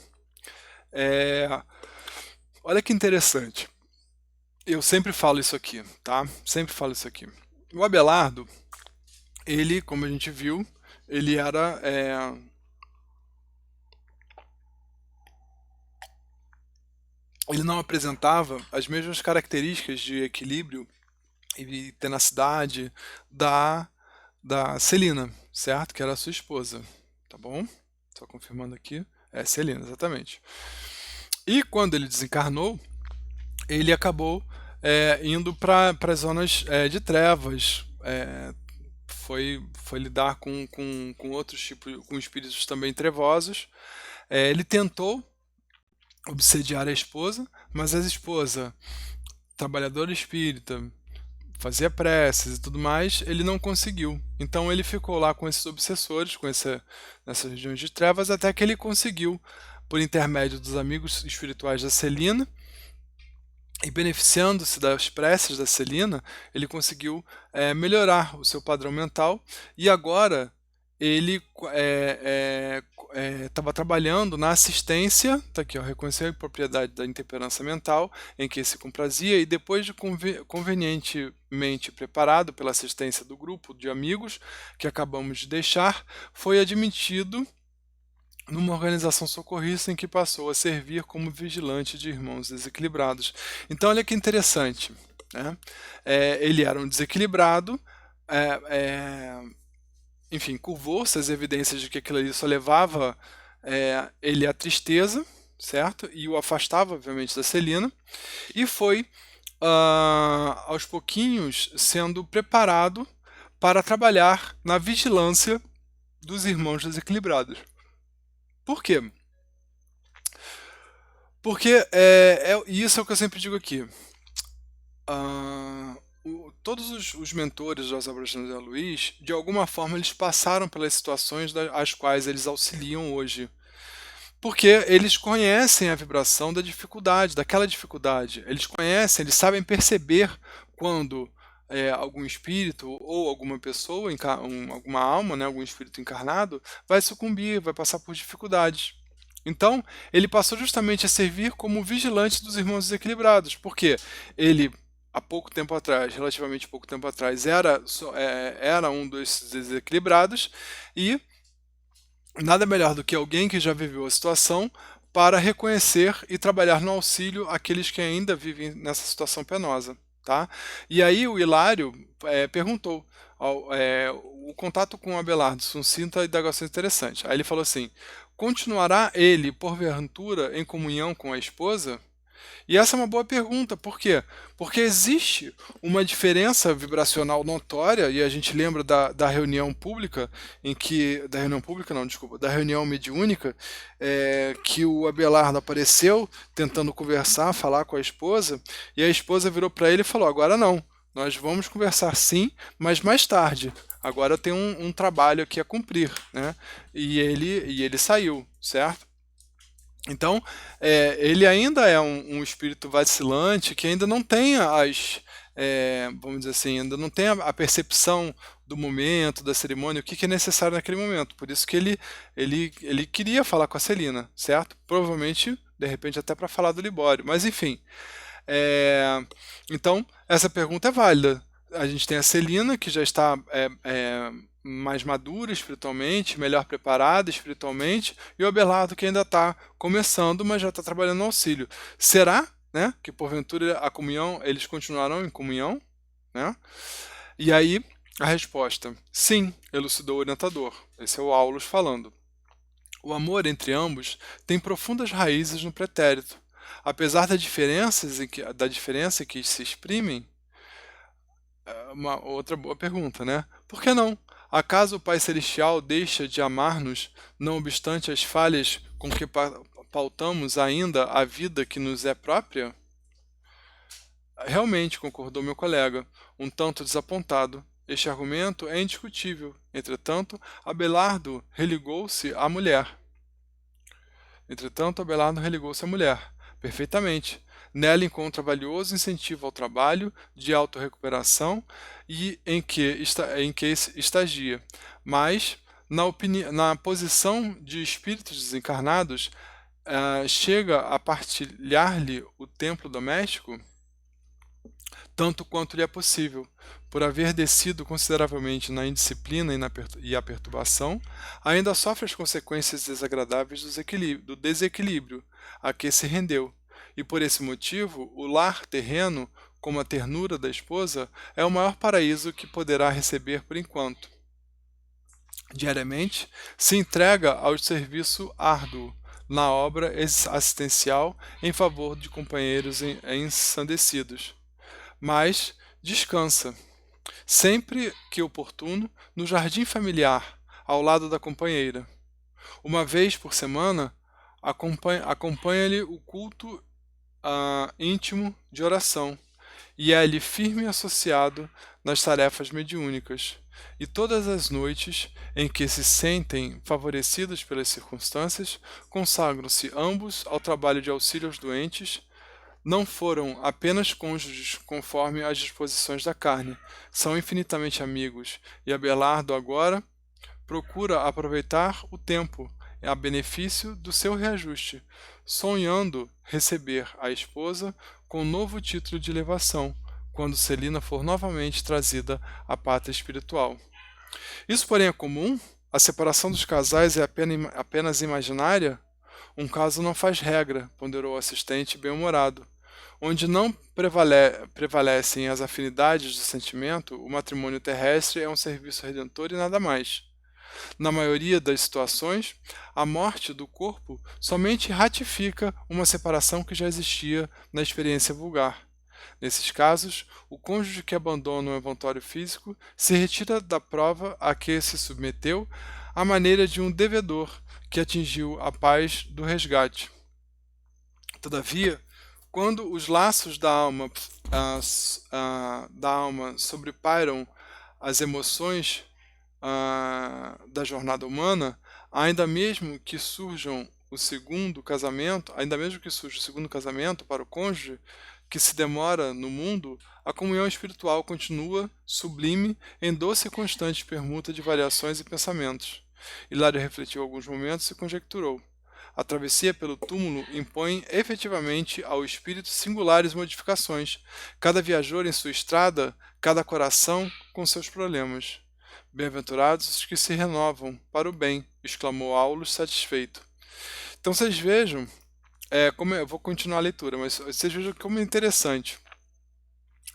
Olha que interessante. Eu sempre falo isso aqui, tá? Sempre falo isso aqui. O Abelardo, ele, como a gente viu, ele era... ele não apresentava as mesmas características de equilíbrio e tenacidade da Celina, certo? Que era a sua esposa, tá bom? Só confirmando aqui. É Celina, exatamente. E quando ele desencarnou, ele acabou indo para as zonas de trevas, foi lidar com outros tipos, com espíritos também trevosos. Ele tentou obsediar a esposa, mas a esposa, trabalhadora espírita, fazia preces e tudo mais, ele não conseguiu. Então ele ficou lá com esses obsessores, nessas regiões de trevas, até que ele conseguiu, por intermédio dos amigos espirituais da Celina, e beneficiando-se das preces da Celina, ele conseguiu melhorar o seu padrão mental, e agora ele estava trabalhando na assistência, tá aqui, ó, reconheceu a propriedade da intemperança mental em que se comprazia, e depois de convenientemente preparado pela assistência do grupo de amigos que acabamos de deixar, foi admitido numa organização socorrista em que passou a servir como vigilante de irmãos desequilibrados. Então olha que interessante, né? Ele era um desequilibrado, enfim, curvou-se as evidências de que aquilo ali só levava ele à tristeza, certo? E o afastava, obviamente, da Celina, e foi, aos pouquinhos, sendo preparado para trabalhar na vigilância dos irmãos desequilibrados. Por quê? Porque isso é o que eu sempre digo aqui. Todos os mentores das obras de André Luiz, de alguma forma, eles passaram pelas situações às quais eles auxiliam hoje. Porque eles conhecem a vibração da dificuldade, daquela dificuldade. Eles conhecem, eles sabem perceber quando algum espírito ou alguma pessoa, alguma alma, né, algum espírito encarnado, vai sucumbir, vai passar por dificuldades. Então, ele passou justamente a servir como vigilante dos irmãos desequilibrados, porque ele, há pouco tempo atrás, relativamente pouco tempo atrás, era um desses desequilibrados, e nada melhor do que alguém que já viveu a situação para reconhecer e trabalhar no auxílio àqueles que ainda vivem nessa situação penosa. Tá? E aí o Hilário perguntou o contato com o Abelardo, sucinta e indagação interessante. Aí ele falou assim: continuará ele, porventura, em comunhão com a esposa? E essa é uma boa pergunta, por quê? Porque existe uma diferença vibracional notória, e a gente lembra da reunião pública, da reunião pública não, desculpa, da reunião mediúnica, que o Abelardo apareceu tentando conversar, falar com a esposa, e a esposa virou para ele e falou: agora não, nós vamos conversar sim, mas mais tarde. Agora eu tenho um trabalho aqui a cumprir, né? E ele saiu, certo? Então, ele ainda é um espírito vacilante que ainda não tem vamos dizer assim, ainda não tem a percepção do momento, da cerimônia, o que é necessário naquele momento. Por isso que ele queria falar com a Celina, certo? Provavelmente, de repente, até para falar do Libório. Mas, enfim. Então, essa pergunta é válida. A gente tem a Celina, que já está mais madura espiritualmente, melhor preparada espiritualmente, e o Abelardo, que ainda está começando, mas já está trabalhando no auxílio. Será, né, que porventura a comunhão, eles continuarão em comunhão? Né? E aí, a resposta: sim, elucidou o orientador. Esse é o Aulus falando. O amor entre ambos tem profundas raízes no pretérito. Apesar da diferença em que se exprimem, uma outra boa pergunta, né? Por que não? Acaso o Pai Celestial deixa de amar-nos, não obstante as falhas com que pautamos ainda a vida que nos é própria? Realmente, concordou meu colega, um tanto desapontado. Este argumento é indiscutível. Entretanto, Abelardo religou-se à mulher. Perfeitamente. Nela encontra valioso incentivo ao trabalho de autorrecuperação e em que estagia. Mas, na posição de espíritos desencarnados, chega a partilhar-lhe o templo doméstico, tanto quanto lhe é possível. Por haver descido consideravelmente na indisciplina e a perturbação, ainda sofre as consequências desagradáveis do desequilíbrio a que se rendeu. E por esse motivo, o lar terreno, como a ternura da esposa, é o maior paraíso que poderá receber por enquanto. Diariamente, se entrega ao serviço árduo na obra assistencial em favor de companheiros ensandecidos. Mas descansa, sempre que oportuno, no jardim familiar, ao lado da companheira. Uma vez por semana, acompanha-lhe o culto íntimo de oração, e é-lhe firme associado nas tarefas mediúnicas. E todas as noites em que se sentem favorecidos pelas circunstâncias, consagram-se ambos ao trabalho de auxílio aos doentes. Não foram apenas cônjuges conforme as disposições da carne, são infinitamente amigos, e Abelardo agora procura aproveitar o tempo a benefício do seu reajuste, sonhando receber a esposa com um novo título de elevação, quando Celina for novamente trazida à pátria espiritual. Isso, porém, é comum? A separação dos casais é apenas imaginária? Um caso não faz regra, ponderou o assistente bem-humorado. Onde não prevalecem as afinidades do sentimento, o matrimônio terrestre é um serviço redentor e nada mais. Na maioria das situações, a morte do corpo somente ratifica uma separação que já existia na experiência vulgar. Nesses casos, o cônjuge que abandona o envoltório físico se retira da prova a que se submeteu à maneira de um devedor que atingiu a paz do resgate. Todavia, quando os laços da alma sobrepairam as emoções da jornada humana, ainda mesmo que surjam o segundo casamento, ainda mesmo que surja o segundo casamento para o cônjuge, que se demora no mundo, a comunhão espiritual continua sublime em doce e constante permuta de variações e pensamentos. Hilário refletiu alguns momentos e conjecturou. A travessia pelo túmulo impõe efetivamente ao espírito singulares modificações, cada viajor em sua estrada, cada coração com seus problemas. Bem-aventurados os que se renovam para o bem, exclamou Aulus satisfeito. Então vocês vejam, como eu vou continuar a leitura, mas vocês vejam como é interessante.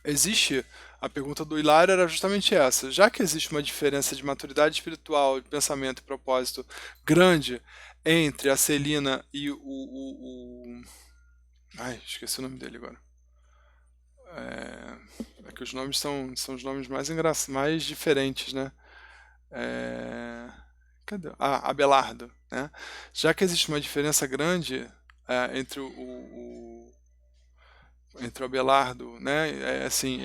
Existe, a pergunta do Hilário era justamente essa. Já que existe uma diferença de maturidade espiritual, de pensamento e propósito grande entre a Celina e ai, esqueci o nome dele agora. É que os nomes são os nomes mais diferentes, né? Cadê? Abelardo, né? Já que existe uma diferença grande entre entre o Abelardo, né, assim,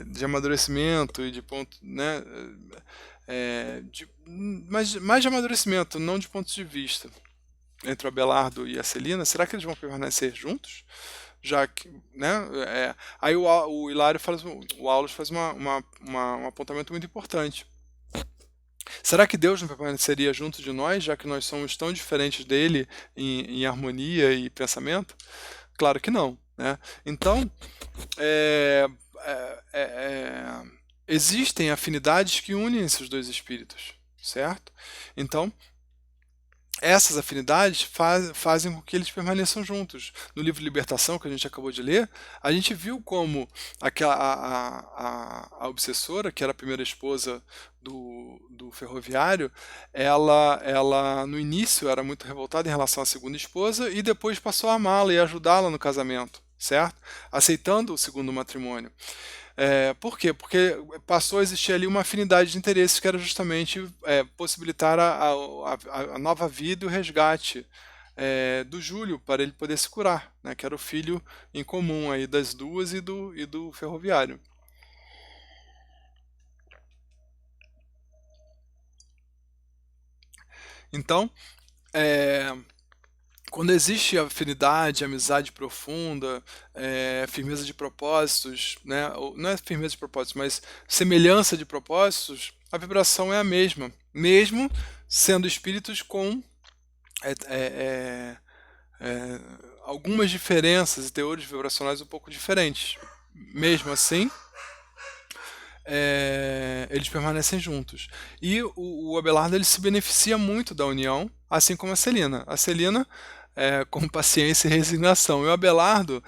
de amadurecimento e de ponto, né, mais de amadurecimento, não de pontos de vista, entre o Abelardo e a Celina, será que eles vão permanecer juntos? Já que, né, aí o Hilário o Aulus faz um apontamento muito importante. Será que Deus não permaneceria junto de nós, já que nós somos tão diferentes dele em harmonia e pensamento? Claro que não, né? Então, é, é, é, é, existem afinidades que unem esses dois espíritos, certo? Então, essas afinidades fazem com que eles permaneçam juntos. No livro Libertação, que a gente acabou de ler, a gente viu como a obsessora, que era a primeira esposa do ferroviário, ela no início era muito revoltada em relação à segunda esposa e depois passou a amá-la e ajudá-la no casamento, certo? Aceitando o segundo matrimônio. Por quê? Porque passou a existir ali uma afinidade de interesses que era justamente possibilitar a nova vida e o resgate do Júlio para ele poder se curar, né, que era o filho em comum aí das duas e do ferroviário. Então, quando existe afinidade, amizade profunda, firmeza de propósitos, né? Não é firmeza de propósitos, mas semelhança de propósitos, a vibração é a mesma, mesmo sendo espíritos com é, é, é, algumas diferenças e teores vibracionais um pouco diferentes. Mesmo assim, eles permanecem juntos. E o Abelardo ele se beneficia muito da união, assim como a Celina. A Celina com paciência e resignação. E o Abelardo,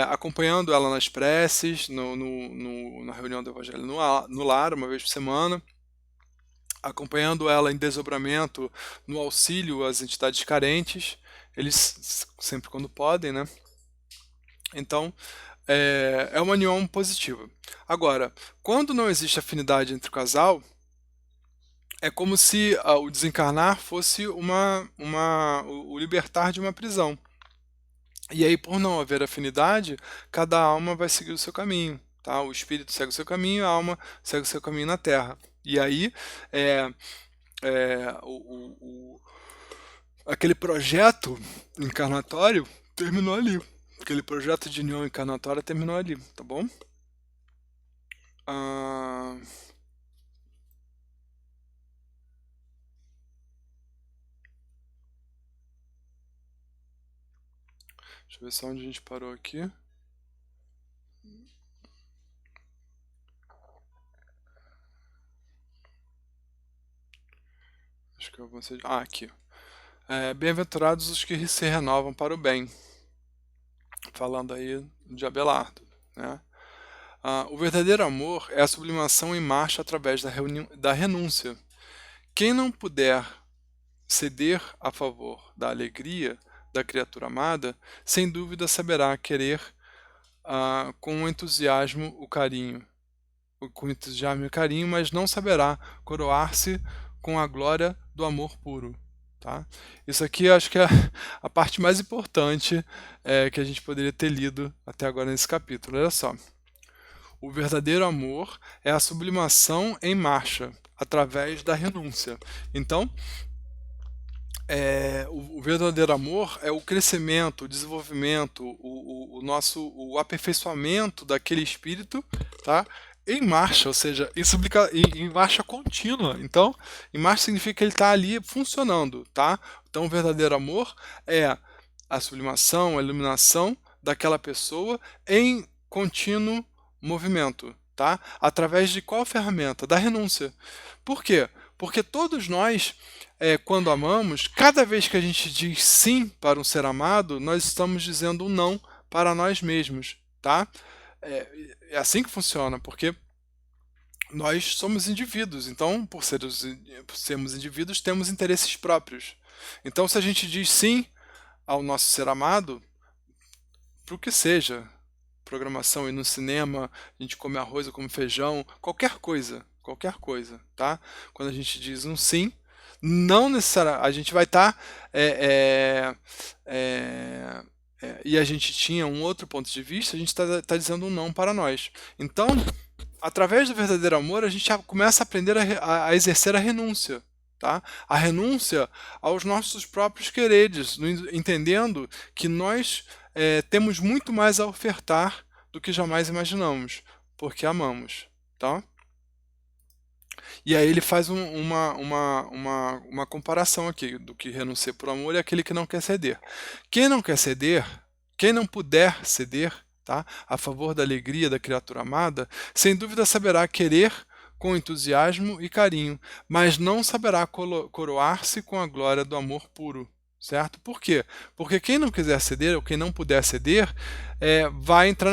acompanhando ela nas preces, na reunião do Evangelho no lar, uma vez por semana, acompanhando ela em desdobramento, no auxílio às entidades carentes, eles sempre quando podem, né? Então, é uma união positiva. Agora, quando não existe afinidade entre o casal, é como se o desencarnar fosse o libertar de uma prisão. E aí, por não haver afinidade, cada alma vai seguir o seu caminho. Tá? O espírito segue o seu caminho, a alma segue o seu caminho na Terra. E aí, aquele projeto encarnatório terminou ali. Aquele projeto de união encarnatória terminou ali, tá bom? Deixa eu ver só onde a gente parou aqui. Acho que eu avancei. Aqui. Bem-aventurados os que se renovam para o bem. Falando aí de Abelardo, né? O verdadeiro amor é a sublimação em marcha através da renúncia. Quem não puder ceder a favor da alegria da criatura amada, sem dúvida saberá querer com entusiasmo o carinho, mas não saberá coroar-se com a glória do amor puro. Tá? Isso aqui eu acho que é a parte mais importante que a gente poderia ter lido até agora nesse capítulo. Olha só. O verdadeiro amor é a sublimação em marcha, através da renúncia. Então, o verdadeiro amor é o crescimento, o desenvolvimento, o aperfeiçoamento daquele espírito, tá? Em marcha, ou seja, isso implica em marcha contínua. Então, em marcha significa que ele está ali funcionando, tá? Então, o verdadeiro amor é a sublimação, a iluminação daquela pessoa em contínuo movimento, tá? Através de qual ferramenta? Da renúncia. Por quê? Porque todos nós, quando amamos, cada vez que a gente diz sim para um ser amado, nós estamos dizendo um não para nós mesmos, tá? É assim que funciona, porque nós somos indivíduos, então, por sermos indivíduos, temos interesses próprios. Então, se a gente diz sim ao nosso ser amado, para o que seja, programação, ir no cinema, a gente come arroz ou come feijão, qualquer coisa, tá? Quando a gente diz um sim, não necessariamente, a gente vai estar, e a gente tinha um outro ponto de vista, a gente está dizendo um não para nós. Então, através do verdadeiro amor, a gente já começa a aprender a exercer a renúncia. Tá? A renúncia aos nossos próprios quereres, entendendo que nós temos muito mais a ofertar do que jamais imaginamos, porque amamos. Tá? E aí ele faz uma comparação aqui do que renuncia por amor e aquele que não quer ceder. Quem não quer ceder, quem não puder ceder, tá, a favor da alegria da criatura amada, sem dúvida saberá querer com entusiasmo e carinho, mas não saberá coroar-se com a glória do amor puro. Certo? Por quê? Porque quem não quiser ceder, ou quem não puder ceder, vai entrar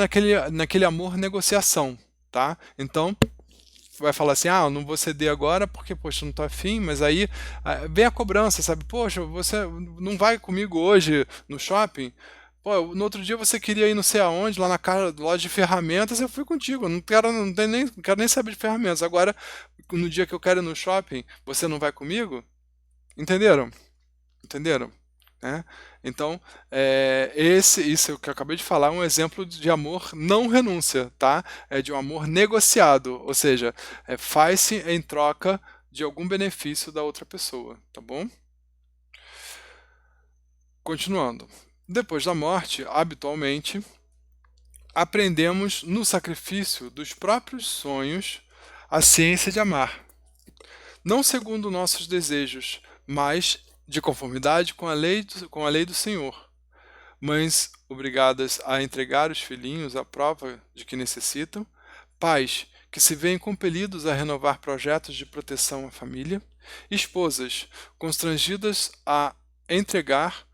naquele amor negociação. Tá? Então, vai falar assim, eu não vou ceder agora porque, poxa, não tô afim, mas aí vem a cobrança, sabe? Poxa, você não vai comigo hoje no shopping? Pô, no outro dia você queria ir não sei aonde, lá na loja de ferramentas, eu fui contigo, eu não quero nem saber de ferramentas. Agora, no dia que eu quero ir no shopping, você não vai comigo? Entenderam? Entenderam? Né? Então, isso que eu acabei de falar é um exemplo de amor não renúncia, tá? É de um amor negociado, ou seja, faz-se em troca de algum benefício da outra pessoa, tá bom? Continuando. Depois da morte, habitualmente, aprendemos no sacrifício dos próprios sonhos a ciência de amar, não segundo nossos desejos, mas de conformidade com a lei do Senhor. Mães obrigadas a entregar os filhinhos à prova de que necessitam, pais que se veem compelidos a renovar projetos de proteção à família, esposas constrangidas a entregar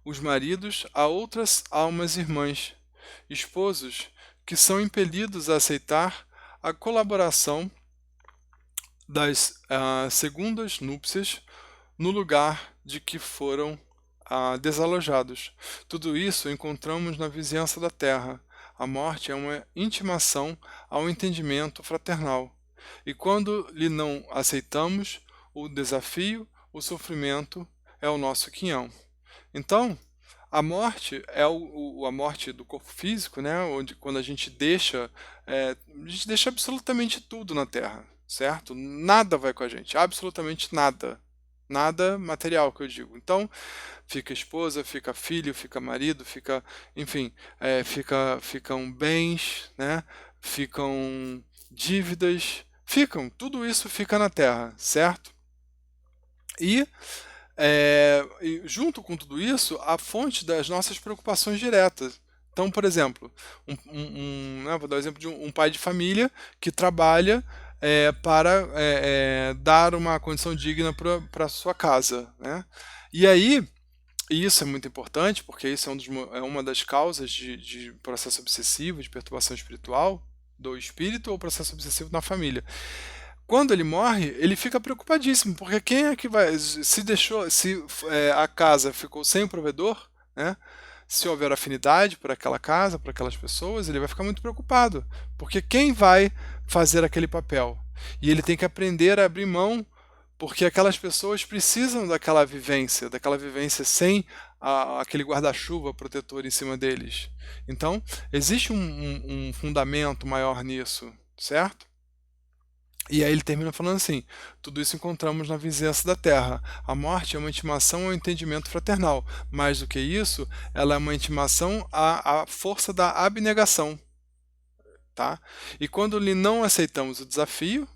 os maridos a outras almas irmãs, esposos que são impelidos a aceitar a colaboração das segundas núpcias no lugar de que foram desalojados. Tudo isso encontramos na vizinhança da terra. A morte é uma intimação ao entendimento fraternal. E quando lhe não aceitamos o desafio, o sofrimento é o nosso quinhão. Então, a morte é a morte do corpo físico, né? Onde quando a gente deixa absolutamente tudo na Terra, certo? Nada vai com a gente, absolutamente nada. Nada material que eu digo. Então, fica esposa, fica filho, fica marido, fica, enfim, ficam bens, né? Ficam dívidas, tudo isso fica na Terra, certo? E junto com tudo isso, a fonte das nossas preocupações diretas. Então, por exemplo, vou dar o exemplo de um pai de família que trabalha para dar uma condição digna para sua casa. Né? E aí, e isso é muito importante, porque isso é uma das causas de processo obsessivo, de perturbação espiritual do espírito ou processo obsessivo na família. Quando ele morre, ele fica preocupadíssimo, porque quem é que vai. Se a casa ficou sem o provedor, né? Se houver afinidade por aquela casa, por aquelas pessoas, ele vai ficar muito preocupado, porque quem vai fazer aquele papel? E ele tem que aprender a abrir mão, porque aquelas pessoas precisam daquela vivência sem aquele guarda-chuva protetor em cima deles. Então, existe um fundamento maior nisso, certo? E aí ele termina falando assim: tudo isso encontramos na vizinhança da terra. A morte é uma intimação ao entendimento fraternal. Mais do que isso, ela é uma intimação à força da abnegação. Tá? E quando lhe não aceitamos o desafio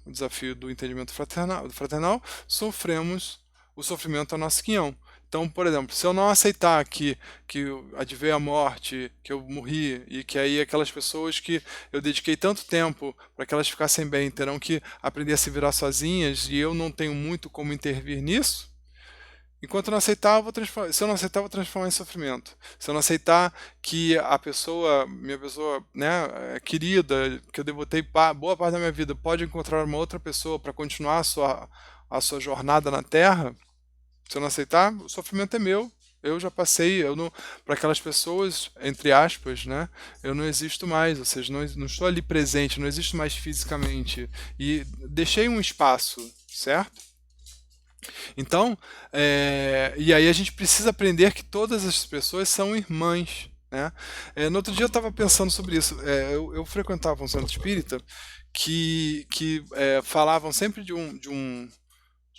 do entendimento fraternal, sofremos o sofrimento a nosso quinhão. Então, por exemplo, se eu não aceitar que adveio a morte, que eu morri, e que aí aquelas pessoas que eu dediquei tanto tempo para que elas ficassem bem terão que aprender a se virar sozinhas e eu não tenho muito como intervir nisso, enquanto eu não aceitar, se eu não aceitar, eu vou transformar em sofrimento. Se eu não aceitar que a pessoa, minha pessoa, né, querida, que eu devotei boa parte da minha vida, pode encontrar uma outra pessoa para continuar a sua jornada na Terra, se eu não aceitar, o sofrimento é meu. Eu já passei, eu não, para aquelas pessoas, entre aspas, né, eu não existo mais, ou seja, não estou ali presente, não existo mais fisicamente. E deixei um espaço, certo? Então, e aí a gente precisa aprender que todas as pessoas são irmãs, né? No outro dia eu estava pensando sobre isso. Eu frequentava um centro espírita que falavam sempre de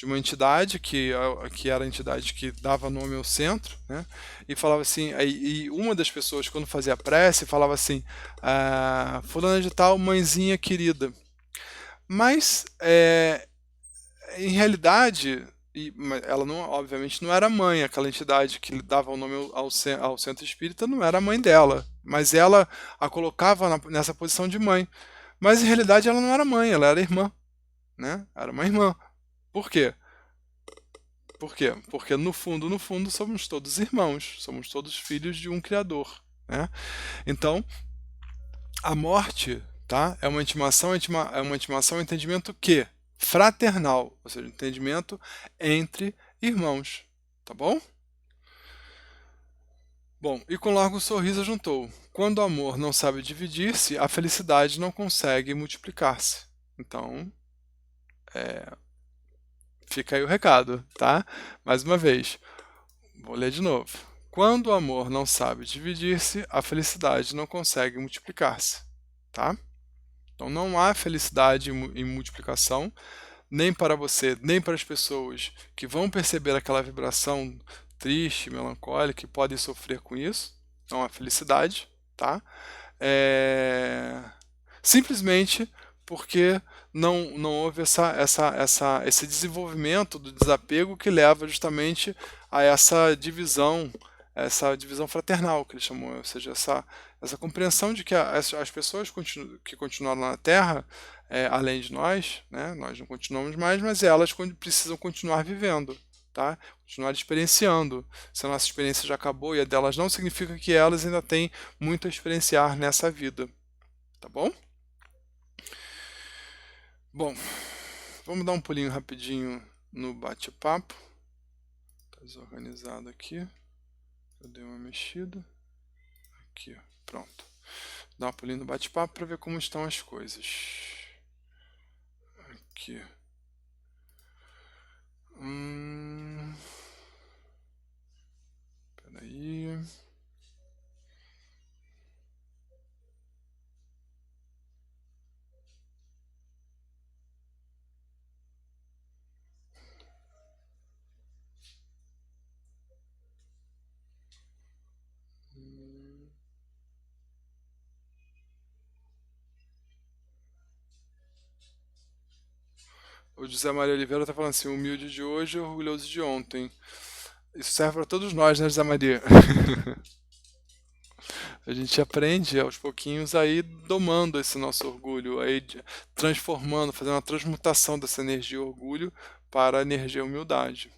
uma entidade que era a entidade que dava nome ao centro, né? E falava assim, e uma das pessoas quando fazia prece falava assim, fulana de tal, mãezinha querida. Mas em realidade, mas ela não, obviamente não era mãe, aquela entidade que dava o nome ao centro espírita não era a mãe dela, mas ela a colocava nessa posição de mãe. Mas em realidade ela não era mãe, ela era irmã, né? Era uma irmã. Por quê? Por quê? Porque no fundo, somos todos irmãos, somos todos filhos de um Criador, né? Então, a morte, tá? É uma intimação, um entendimento que fraternal, ou seja, entendimento entre irmãos, tá bom? Bom, e com largo sorriso juntou: quando o amor não sabe dividir-se, a felicidade não consegue multiplicar-se. Então, fica aí o recado, tá? Mais uma vez, vou ler de novo. Quando o amor não sabe dividir-se, a felicidade não consegue multiplicar-se, tá? Então não há felicidade em multiplicação, nem para você, nem para as pessoas que vão perceber aquela vibração triste, melancólica, e podem sofrer com isso. Não há felicidade, tá? É, simplesmente porque não houve esse desenvolvimento do desapego que leva justamente a essa divisão fraternal que ele chamou, ou seja, essa compreensão de que as pessoas que continuaram na Terra, além de nós, né, nós não continuamos mais, mas elas precisam continuar vivendo, tá? Continuar experienciando. Se a nossa experiência já acabou e a delas não, significa que elas ainda têm muito a experienciar nessa vida, tá bom? Bom, vamos dar um pulinho rapidinho no bate-papo. Tá desorganizado aqui. Eu dei uma mexida. Aqui, ó. Pronto. Dá um pulinho no bate-papo para ver como estão as coisas. Aqui. Peraí. O José Maria Oliveira tá falando assim: humilde de hoje, orgulhoso de ontem. Isso serve para todos nós, né, José Maria? A gente aprende aos pouquinhos aí domando esse nosso orgulho, aí transformando, fazendo uma transmutação dessa energia orgulho para a energia humildade.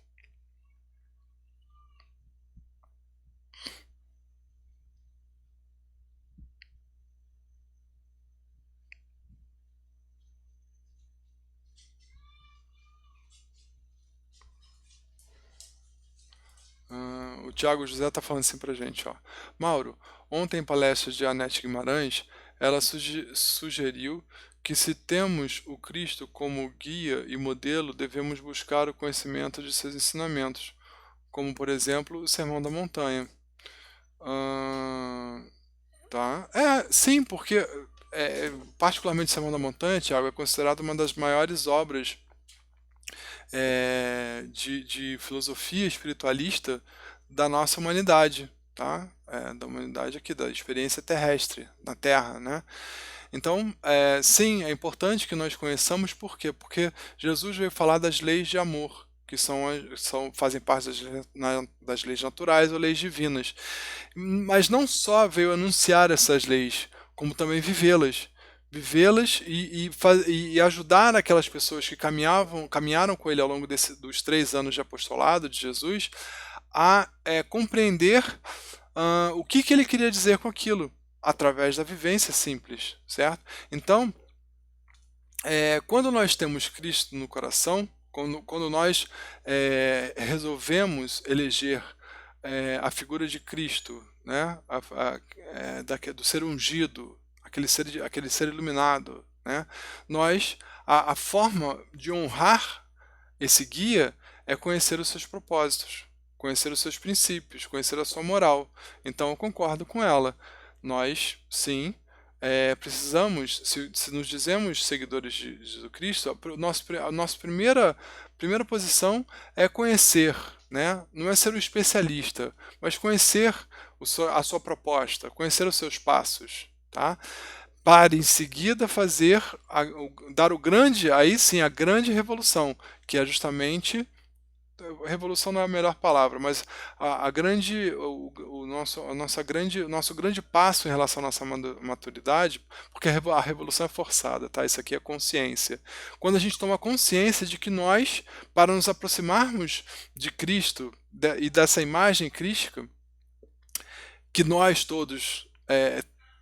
O Tiago José está falando assim pra gente, ó. Mauro, ontem em palestra de Anete Guimarães, ela sugeriu que se temos o Cristo como guia e modelo, devemos buscar o conhecimento de seus ensinamentos, como por exemplo o Sermão da Montanha. Tá? Sim, porque particularmente Sermão da Montanha, Tiago, é considerado uma das maiores obras de filosofia espiritualista da nossa humanidade, tá? Da humanidade aqui, da experiência terrestre, na Terra, né? Então, sim, é importante que nós conheçamos, por quê? Porque Jesus veio falar das leis de amor, que fazem parte das leis naturais ou leis divinas. Mas não só veio anunciar essas leis, como também vivê-las. Vivê-las e ajudar aquelas pessoas que caminharam com ele ao longo dos 3 anos de apostolado de Jesus a compreender o que ele queria dizer com aquilo, através da vivência simples, certo? Então, quando nós temos Cristo no coração, quando nós resolvemos eleger a figura de Cristo, né? Do ser ungido, aquele ser iluminado, né? A forma de honrar esse guia é conhecer os seus propósitos, conhecer os seus princípios, conhecer a sua moral. Então eu concordo com ela. Nós, sim, precisamos, se nos dizemos seguidores de Jesus Cristo, a nossa primeira posição é conhecer, né? Não é ser um especialista, mas conhecer a sua proposta, conhecer os seus passos, tá? Para em seguida dar aí sim, a grande revolução, que é justamente, revolução não é a melhor palavra, mas a grande, o nosso, o nosso grande passo em relação à nossa maturidade, porque a revolução é forçada, tá? Isso aqui é consciência. Quando a gente toma consciência de que nós, para nos aproximarmos de Cristo e dessa imagem crística, que nós todos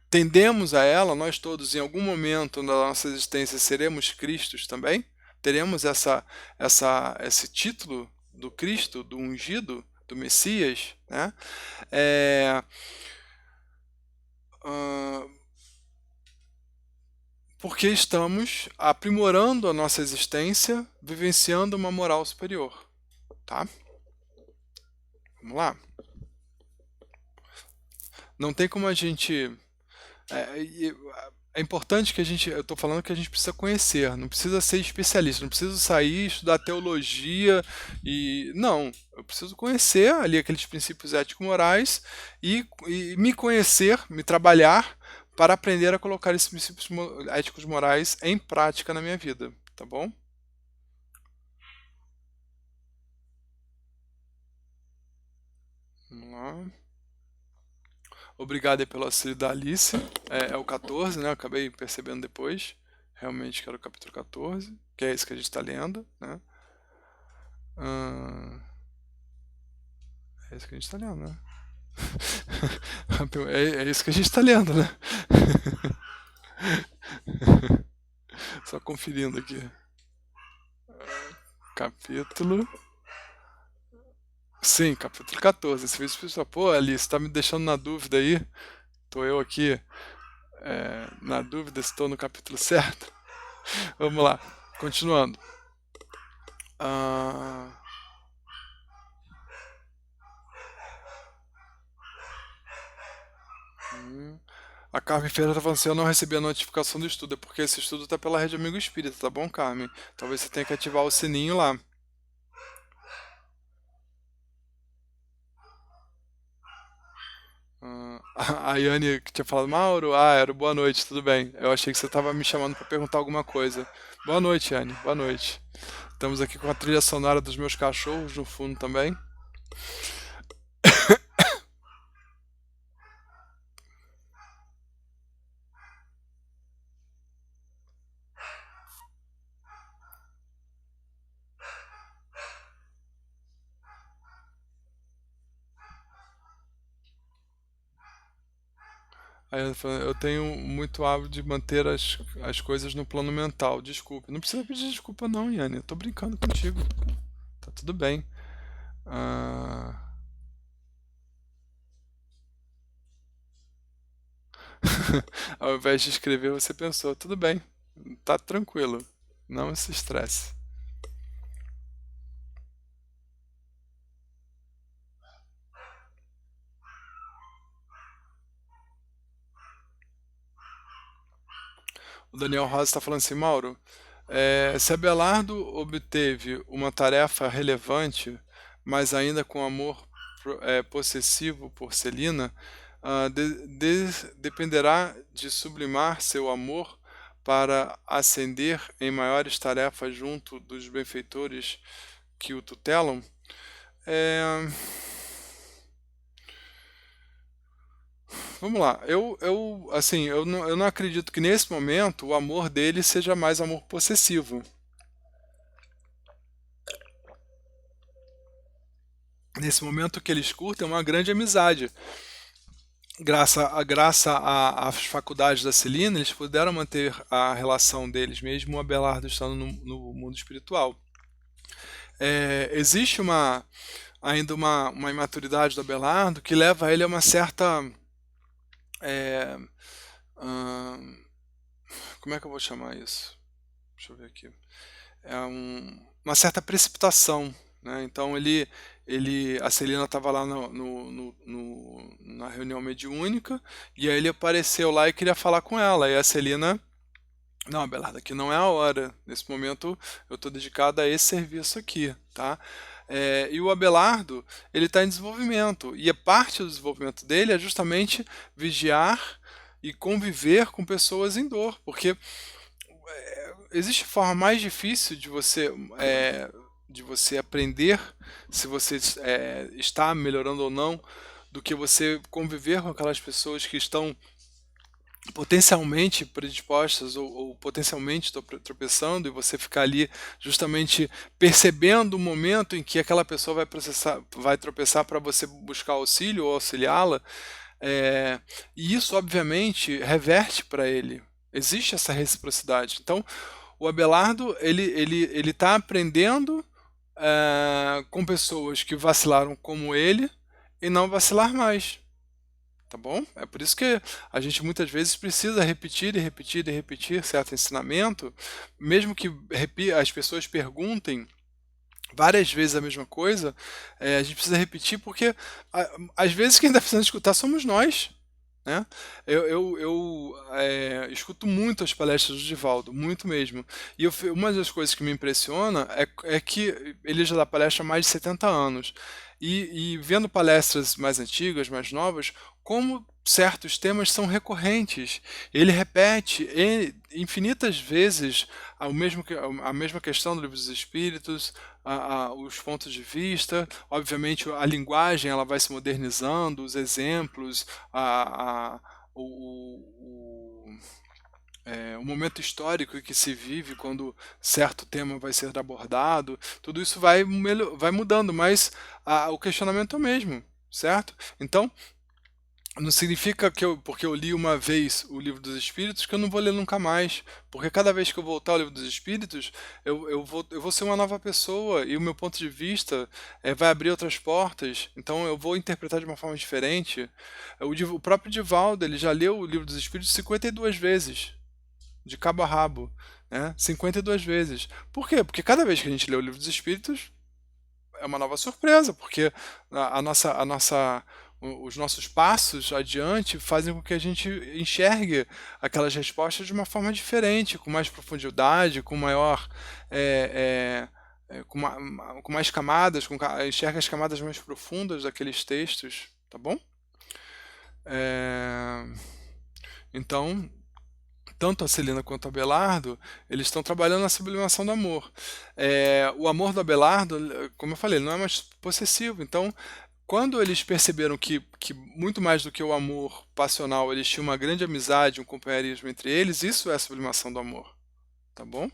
tendemos a ela, nós todos em algum momento da nossa existência seremos Cristos também, teremos esse título do Cristo, do ungido, do Messias, né? Porque estamos aprimorando a nossa existência, vivenciando uma moral superior, tá? Vamos lá. Não tem como a gente é importante que eu estou falando que a gente precisa conhecer, não precisa ser especialista, não preciso sair, estudar teologia não, eu preciso conhecer ali aqueles princípios ético-morais e me conhecer, me trabalhar para aprender a colocar esses princípios éticos morais em prática na minha vida, tá bom? Vamos lá. Obrigado aí pelo auxílio da Alice. É o 14, né? Eu acabei percebendo depois. Realmente que era o capítulo 14, que é esse que a gente está lendo, né? É esse que a gente está lendo, né? É isso que a gente está lendo, né? Só conferindo aqui. Capítulo. Sim, capítulo 14. Esse vídeo pessoal, pô, Alice, tá me deixando na dúvida aí. Tô eu aqui na dúvida se estou no capítulo certo. Vamos lá, continuando. A Carmen Ferreira tá falando assim, eu não recebi a notificação do estudo, é porque esse estudo tá pela Rede Amigo Espírita, tá bom, Carmen? Talvez você tenha que ativar o sininho lá. A Yane que tinha falado, Mauro, era boa noite, tudo bem. Eu achei que você estava me chamando para perguntar alguma coisa. Boa noite, Yane, boa noite. Estamos aqui com a trilha sonora dos meus cachorros no fundo também. Aí ela falou, eu tenho muito hábito de manter as coisas no plano mental. Desculpe. Não precisa pedir desculpa não, Yane. Eu tô brincando contigo. Tá tudo bem. Ao invés de escrever, você pensou, tudo bem. Tá tranquilo. Não se estresse. O Daniel Rosa está falando assim, Mauro, se Abelardo obteve uma tarefa relevante, mas ainda com amor possessivo por Celina, dependerá de sublimar seu amor para ascender em maiores tarefas junto dos benfeitores que o tutelam? É, Vamos lá, assim, eu não acredito que nesse momento o amor dele seja mais amor possessivo. Nesse momento o que eles curtem é uma grande amizade. Graças às faculdades da Celina, eles puderam manter a relação deles, mesmo o Abelardo estando no mundo espiritual. Existe ainda uma imaturidade do Abelardo que leva ele a uma certa. é, ahn, Como é que eu vou chamar isso? Deixa eu ver aqui. Uma certa precipitação, né? Então a Celina estava lá na reunião mediúnica e aí ele apareceu lá e queria falar com ela. E a Celina, não, Abelardo, aqui não é a hora. Nesse momento eu estou dedicado a esse serviço aqui, tá? E o Abelardo, ele está em desenvolvimento e a parte do desenvolvimento dele é justamente vigiar e conviver com pessoas em dor, porque existe forma mais difícil de você aprender se você está melhorando ou não do que você conviver com aquelas pessoas que estão potencialmente predispostas ou potencialmente tropeçando e você ficar ali justamente percebendo o momento em que aquela pessoa vai tropeçar para você buscar auxílio ou auxiliá-la, e isso obviamente reverte para ele. Existe essa reciprocidade. Então, o Abelardo ele está aprendendo com pessoas que vacilaram como ele e não vacilar mais. Tá bom? É por isso que a gente muitas vezes precisa repetir e repetir e repetir certo ensinamento, mesmo que as pessoas perguntem várias vezes a mesma coisa, a gente precisa repetir porque às vezes quem está precisando escutar somos nós. Né? Eu escuto muito as palestras do Divaldo, muito mesmo. E uma das coisas que me impressiona é que ele já dá palestra há mais de 70 anos. E vendo palestras mais antigas, mais novas, como certos temas são recorrentes. Ele repete infinitas vezes a mesma questão do Livro dos Espíritos, os pontos de vista. Obviamente, a linguagem ela vai se modernizando, os exemplos, a, a, o, o momento histórico em que se vive quando certo tema vai ser abordado, tudo isso vai mudando, mas o questionamento é o mesmo, certo? Então, não significa porque eu li uma vez o Livro dos Espíritos, que eu não vou ler nunca mais. Porque cada vez que eu voltar ao Livro dos Espíritos, eu vou ser uma nova pessoa e o meu ponto de vista vai abrir outras portas. Então eu vou interpretar de uma forma diferente. O próprio Divaldo, ele já leu o Livro dos Espíritos 52 vezes, de cabo a rabo. Né? 52 vezes. Por quê? Porque cada vez que a gente lê o Livro dos Espíritos, é uma nova surpresa, porque os nossos passos adiante fazem com que a gente enxergue aquelas respostas de uma forma diferente, com mais profundidade, com maior. Com mais camadas, enxerga as camadas mais profundas daqueles textos, tá bom? Então, tanto a Celina quanto o Abelardo, eles estão trabalhando na sublimação do amor. O amor do Abelardo, como eu falei, ele não é mais possessivo. Então, quando eles perceberam que muito mais do que o amor passional, eles tinham uma grande amizade, um companheirismo entre eles, isso é a sublimação do amor. Tá bom?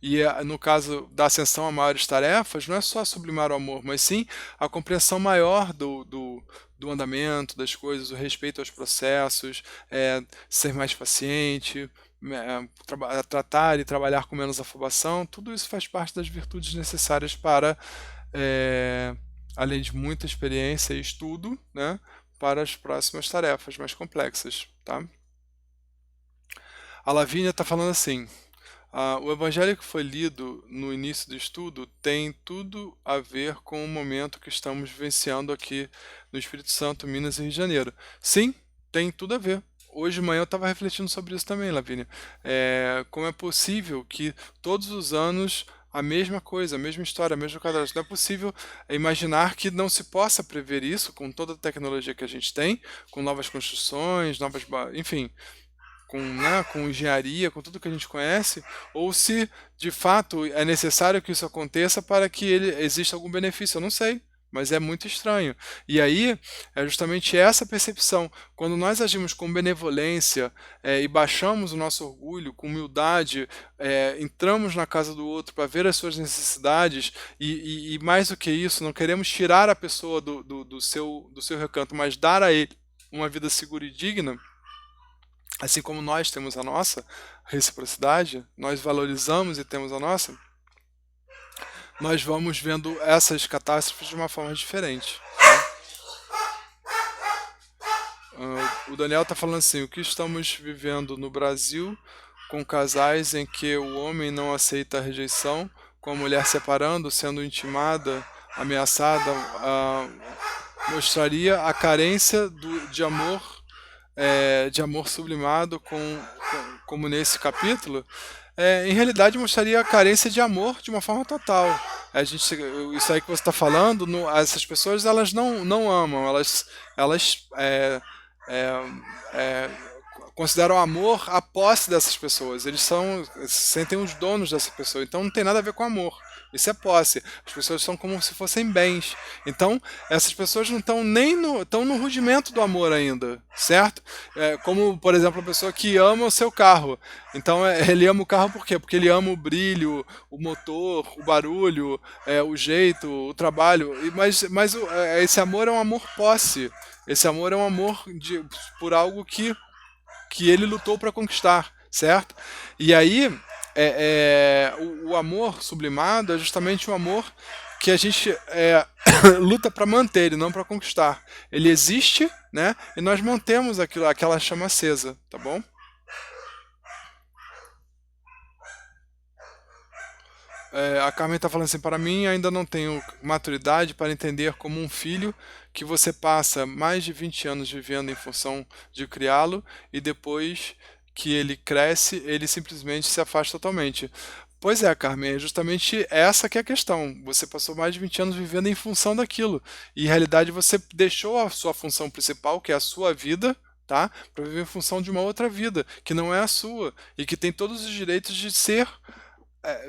E no caso da ascensão a maiores tarefas, não é só sublimar o amor, mas sim a compreensão maior do andamento das coisas, o respeito aos processos, ser mais paciente, tratar e trabalhar com menos afobação, tudo isso faz parte das virtudes necessárias para, além de muita experiência e estudo, né, para as próximas tarefas mais complexas. Tá? A Lavínia está falando assim. O evangelho que foi lido no início do estudo tem tudo a ver com o momento que estamos vivenciando aqui no Espírito Santo, Minas e Rio de Janeiro. Sim, tem tudo a ver. hoje de manhã eu estava refletindo sobre isso também, Lavínia. Como é possível que todos os anos a mesma coisa, a mesma história, a mesma cadastro? Não é possível imaginar que não se possa prever isso com toda a tecnologia que a gente tem, com novas construções, enfim, com, né, com engenharia, com tudo que a gente conhece, ou se de fato é necessário que isso aconteça para que ele exista algum benefício. Eu não sei, mas é muito estranho. E aí é justamente essa percepção. Quando nós agimos com benevolência e baixamos o nosso orgulho, com humildade, entramos na casa do outro para ver as suas necessidades e mais do que isso, não queremos tirar a pessoa do seu recanto, mas dar a ele uma vida segura e digna, assim como nós temos a nossa reciprocidade, nós valorizamos e temos a nossa, nós vamos vendo essas catástrofes de uma forma diferente. O Daniel está falando assim: o que estamos vivendo no Brasil com casais em que o homem não aceita a rejeição, com a mulher separando, sendo intimada, ameaçada, mostraria a carência de amor sublimado como nesse capítulo, em realidade mostraria a carência de amor de uma forma total. Isso aí que você está falando, essas pessoas elas não amam, elas é, é, consideram amor a posse dessas pessoas. Eles se sentem os donos dessa pessoa. Então não tem nada a ver com amor. Isso é posse. As pessoas são como se fossem bens. Então, essas pessoas não estão nem estão no rudimento do amor ainda, certo? Como, por exemplo, a pessoa que ama o seu carro. Então, ele ama o carro por quê? Porque ele ama o brilho, o motor, o barulho, o jeito, o trabalho. Esse amor é um amor posse. Esse amor é um amor por algo que ele lutou para conquistar, certo? E aí, o amor sublimado é justamente um amor que a gente luta para manter e não para conquistar. Ele existe, né? E nós mantemos aquela chama acesa, tá bom? A Carmen está falando assim: para mim ainda não tenho maturidade para entender como um filho que você passa mais de 20 anos vivendo em função de criá-lo e depois que ele cresce, ele simplesmente se afasta totalmente. Pois é, Carmen, é justamente essa que é a questão. Você passou mais de 20 anos vivendo em função daquilo. E em realidade você deixou a sua função principal, que é a sua vida, tá? Para viver em função de uma outra vida, que não é a sua, e que tem todos os direitos de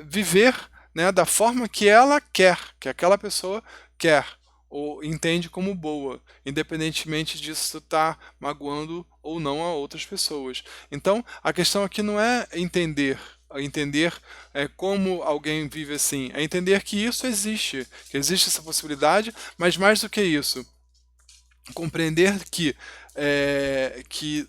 viver, né, da forma que ela quer, que aquela pessoa quer ou entende como boa, independentemente disso estar magoando ou não a outras pessoas. Então, a questão aqui não é entender como alguém vive assim, é entender que isso existe, que existe essa possibilidade, mas mais do que isso, compreender que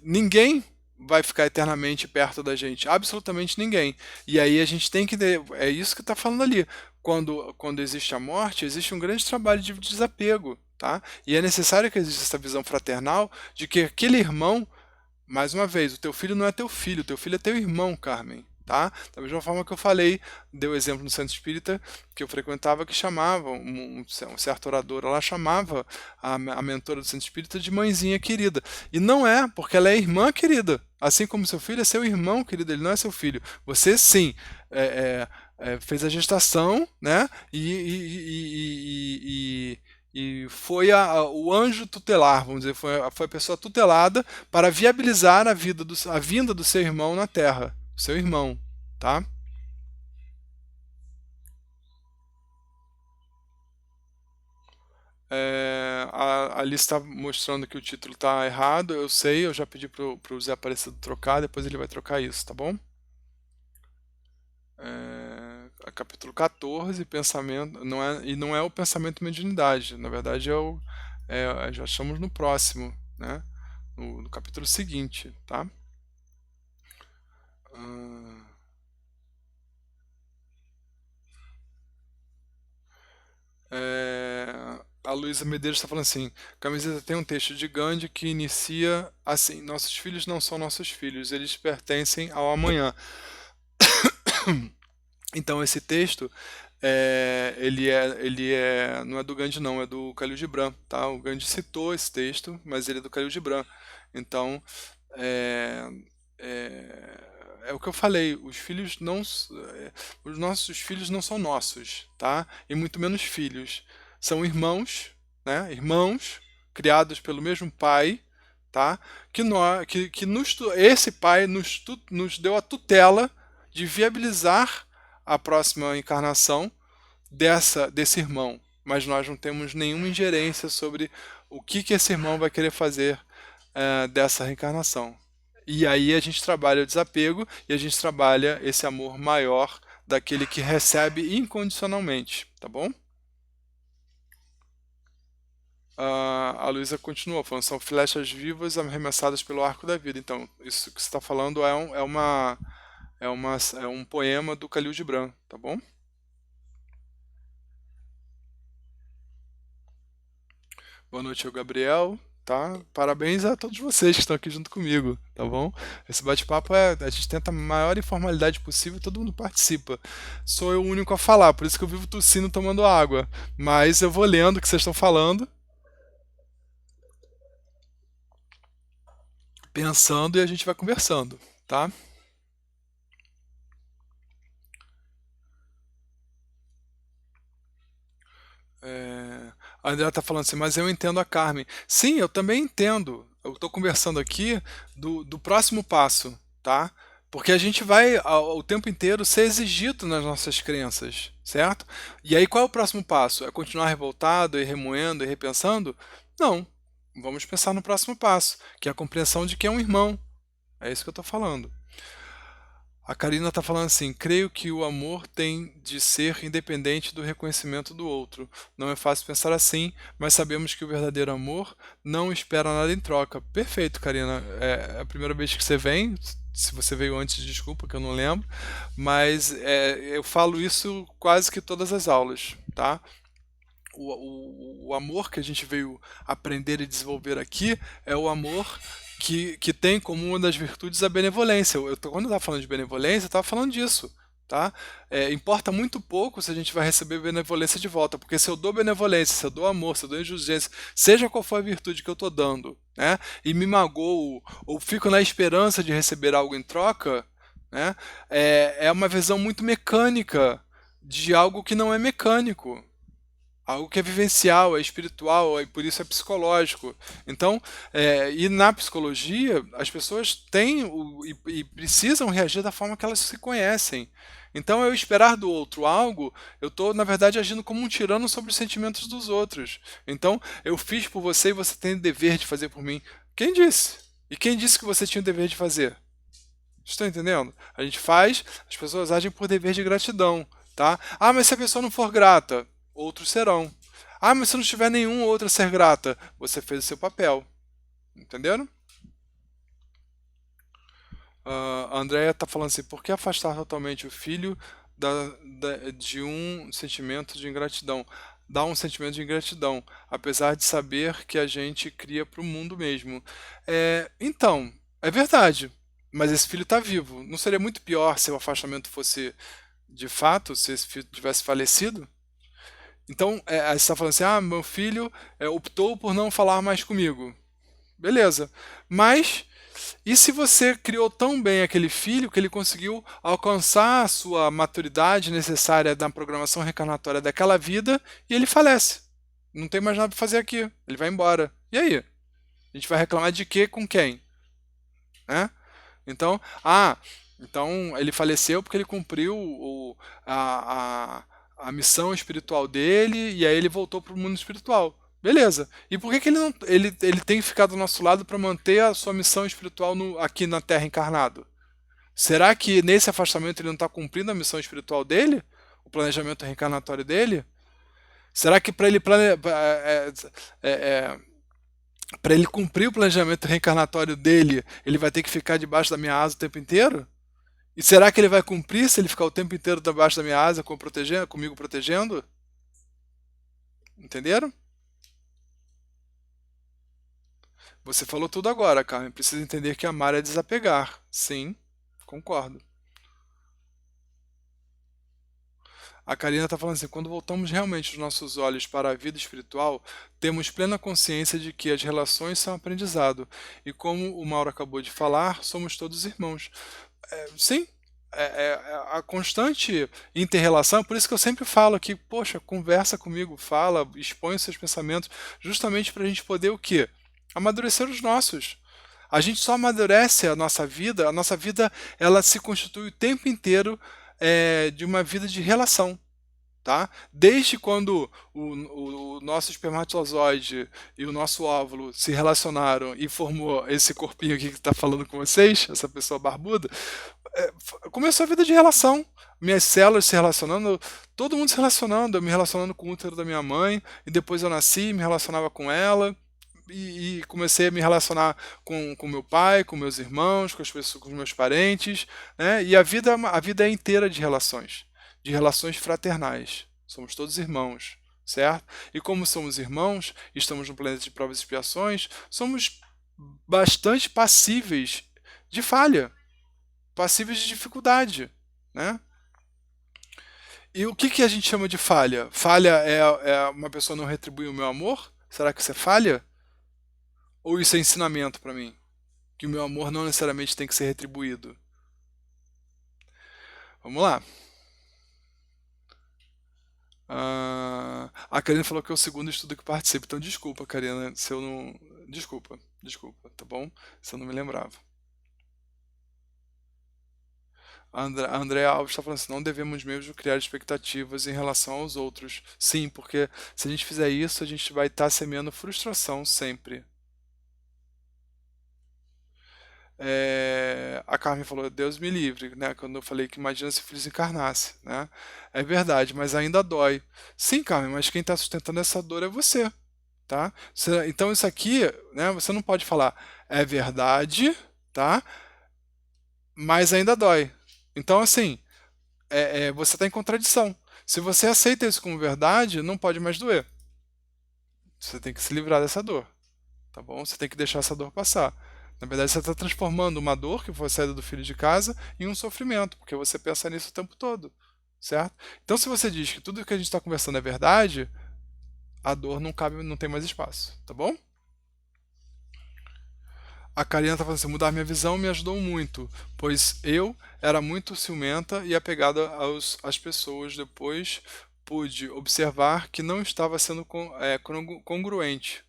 ninguém vai ficar eternamente perto da gente, absolutamente ninguém. E aí a gente tem que é isso que está falando ali. Quando existe a morte, existe um grande trabalho de desapego, tá? E é necessário que exista essa visão fraternal de que aquele irmão, mais uma vez, o teu filho não é teu filho é teu irmão, Carmen. Tá? Da mesma forma que eu falei, deu exemplo no centro espírita que eu frequentava, que chamava, um certo orador, ela chamava a mentora do centro espírita de mãezinha querida. E não é, porque ela é irmã querida. Assim como seu filho é seu irmão querido, ele não é seu filho. Você sim fez a gestação, né? E foi o anjo tutelar, vamos dizer, foi a pessoa tutelada para viabilizar a vinda do seu irmão na Terra, seu irmão, tá? A Alice está mostrando que o título está errado, eu sei, eu já pedi pro Zé Aparecido trocar, depois ele vai trocar isso, tá bom? Capítulo 14, pensamento, não é o pensamento mediunidade, na verdade já estamos no próximo, né? No capítulo seguinte, tá? Ah, a Luísa Medeiros está falando assim: camiseta tem um texto de Gandhi que inicia assim: nossos filhos não são nossos filhos, eles pertencem ao amanhã. Então esse texto não é do Gandhi não, é do Khalil Gibran, tá? O Gandhi citou esse texto, mas ele é do Khalil Gibran. Então É, é o que eu falei, os filhos não, os nossos filhos não são nossos, tá? E muito menos filhos. São irmãos, né? Irmãos criados pelo mesmo pai, tá? Esse pai nos deu a tutela de viabilizar a próxima encarnação desse irmão, mas nós não temos nenhuma ingerência sobre o que esse irmão vai querer fazer dessa reencarnação. E aí a gente trabalha o desapego e a gente trabalha esse amor maior daquele que recebe incondicionalmente, tá bom? A Luísa continua falando, são flechas vivas arremessadas pelo arco da vida. Então, isso que você está falando é um poema do Khalil Gibran, tá bom? Boa noite, ao Gabriel, tá? Parabéns a todos vocês que estão aqui junto comigo, tá bom? Esse bate-papo a gente tenta a maior informalidade possível, todo mundo participa. Sou eu o único a falar, por isso que eu vivo tossindo tomando água. Mas eu vou lendo o que vocês estão falando, pensando e a gente vai conversando, tá? É, a Andrea está falando assim, mas eu entendo a Carmen. Sim, eu também entendo. Eu estou conversando aqui do próximo passo, tá? Porque a gente vai o tempo inteiro ser exigido nas nossas crenças, certo? E aí qual é o próximo passo? É continuar revoltado e remoendo e repensando? Não. Vamos pensar no próximo passo, que é a compreensão de que é um irmão. É isso que eu estou falando. A Karina está falando assim: creio que o amor tem de ser independente do reconhecimento do outro. Não é fácil pensar assim, mas sabemos que o verdadeiro amor não espera nada em troca. Perfeito, Karina. É a primeira vez que você vem. Se você veio antes, desculpa, que eu não lembro. Mas eu falo isso quase que todas as aulas, tá? O amor que a gente veio aprender e desenvolver aqui é o amor que tem como uma das virtudes a benevolência. Quando eu estava falando de benevolência, eu estava falando disso. Tá? Importa muito pouco se a gente vai receber benevolência de volta, porque se eu dou benevolência, se eu dou amor, se eu dou indulgência, seja qual for a virtude que eu estou dando, né, e me magoo ou fico na esperança de receber algo em troca, né, é uma visão muito mecânica de algo que não é mecânico, algo que é vivencial, é espiritual, e por isso é psicológico. Então, e na psicologia, as pessoas têm e precisam reagir da forma que elas se conhecem. Então, eu esperar do outro algo, eu estou, na verdade, agindo como um tirano sobre os sentimentos dos outros. Então, eu fiz por você e você tem o dever de fazer por mim. Quem disse? E quem disse que você tinha o dever de fazer? Estão entendendo? A gente faz, as pessoas agem por dever de gratidão, tá? Ah, mas se a pessoa não for grata, outros serão. Ah, mas se não tiver nenhum outro a ser grata, você fez o seu papel. Entenderam? A Andrea está falando assim, por que afastar totalmente o filho de um sentimento de ingratidão? Dá um sentimento de ingratidão, apesar de saber que a gente cria para o mundo mesmo. Então, é verdade, mas esse filho está vivo. Não seria muito pior se o afastamento fosse de fato, se esse filho tivesse falecido? Então, aí você está falando assim, ah, meu filho optou por não falar mais comigo. Beleza. Mas e se você criou tão bem aquele filho que ele conseguiu alcançar a sua maturidade necessária da programação reencarnatória daquela vida e ele falece? Não tem mais nada para fazer aqui. Ele vai embora. E aí? A gente vai reclamar de quê com quem? Né? Então, então ele faleceu porque ele cumpriu a missão espiritual dele e aí ele voltou para o mundo espiritual. Beleza. E por que, que ele, não, ele tem ficado do nosso lado para manter a sua missão espiritual aqui na Terra encarnado? Será que nesse afastamento ele não está cumprindo a missão espiritual dele? O planejamento reencarnatório dele? Será que para ele, para ele cumprir o planejamento reencarnatório dele, ele vai ter que ficar debaixo da minha asa o tempo inteiro? E será que ele vai cumprir se ele ficar o tempo inteiro debaixo da minha asa comigo protegendo? Entenderam? Você falou tudo agora, Carmen. Precisa entender que amar é desapegar. Sim, concordo. A Karina está falando assim: quando voltamos realmente os nossos olhos para a vida espiritual, temos plena consciência de que as relações são aprendizado. E como o Mauro acabou de falar, somos todos irmãos. Sim, a constante inter-relação, por isso que eu sempre falo aqui, poxa, conversa comigo, fala, expõe os seus pensamentos, justamente para a gente poder o quê? Amadurecer os nossos. A gente só amadurece a nossa vida ela se constitui o tempo inteiro de uma vida de relação. Tá? Desde quando o nosso espermatozoide e o nosso óvulo se relacionaram e formou esse corpinho aqui que está falando com vocês, essa pessoa barbuda, começou a vida de relação. Minhas células se relacionando, todo mundo se relacionando, eu me relacionando com o útero da minha mãe, e depois eu nasci, me relacionava com ela, e comecei a me relacionar com meu pai, com meus irmãos, com as pessoas, com os meus parentes, né? E a vida é inteira de relações fraternais. Somos todos irmãos, certo? E como somos irmãos, estamos no planeta de provas e expiações, somos bastante passíveis de falha, passíveis de dificuldade, né? E o que, que a gente chama de falha? Falha é uma pessoa não retribuir o meu amor? Será que isso é falha? Ou isso é ensinamento para mim? Que o meu amor não necessariamente tem que ser retribuído. Vamos lá. A Karina falou que é o segundo estudo que participa. Então desculpa, Karina, se eu não. Desculpa, tá bom? Se eu não me lembrava. A Andrea Alves está falando assim, não devemos mesmo criar expectativas em relação aos outros. Sim, porque se a gente fizer isso, a gente vai estar semeando frustração sempre. A Carmen falou, Deus me livre, né? Quando eu falei que imagina se o filho se encarnasse, né? É verdade, mas ainda dói. Sim, Carmen, mas quem está sustentando essa dor é você, tá? Então isso aqui, né? Você não pode falar, é verdade, tá? Mas ainda dói. Então, assim, você está em contradição. Se você aceita isso como verdade, não pode mais doer. Você tem que se livrar dessa dor, tá bom? Você tem que deixar essa dor passar. Na verdade, você está transformando uma dor que foi saída do filho de casa em um sofrimento, porque você pensa nisso o tempo todo, certo? Então, se você diz que tudo que a gente está conversando é verdade, a dor não cabe, não tem mais espaço, tá bom? A Karina está falando assim, mudar minha visão me ajudou muito, pois eu era muito ciumenta e apegada às pessoas. Depois pude observar que não estava sendo congruente.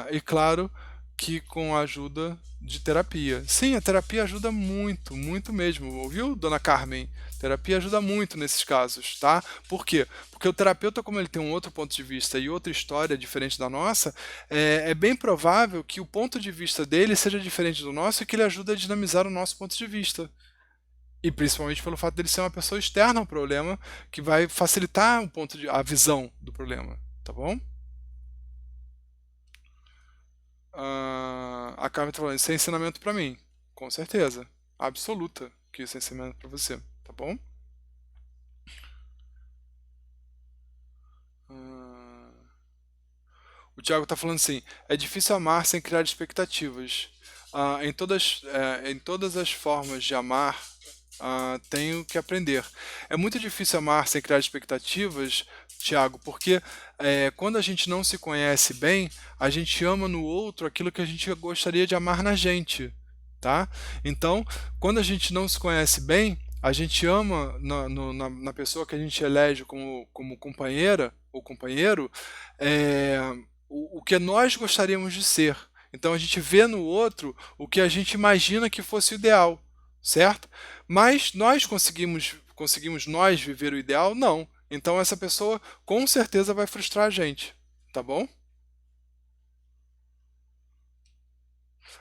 E claro que com a ajuda de terapia. Sim, a terapia ajuda muito, muito mesmo. Ouviu, dona Carmen? Terapia ajuda muito nesses casos, tá? Por quê? Porque o terapeuta, como ele tem um outro ponto de vista e outra história diferente da nossa, é bem provável que o ponto de vista dele seja diferente do nosso e que ele ajuda a dinamizar o nosso ponto de vista. E principalmente pelo fato dele ser uma pessoa externa ao problema, que vai facilitar a visão do problema, tá bom? A Carmen tá falando, isso é ensinamento pra mim. Com certeza. Absoluta que isso é ensinamento pra você, tá bom? Ah, o Thiago tá falando assim, é difícil amar sem criar expectativas. Em todas as formas de amar, tenho que aprender. É muito difícil amar sem criar expectativas, Thiago, porque quando a gente não se conhece bem, a gente ama no outro aquilo que a gente gostaria de amar na gente, tá? Então, quando a gente não se conhece bem, a gente ama na pessoa que a gente elege como companheira ou companheiro é, o que nós gostaríamos de ser. Então a gente vê no outro o que a gente imagina que fosse o ideal, certo? Mas nós conseguimos nós viver o ideal? Não. Então essa pessoa com certeza vai frustrar a gente, tá bom?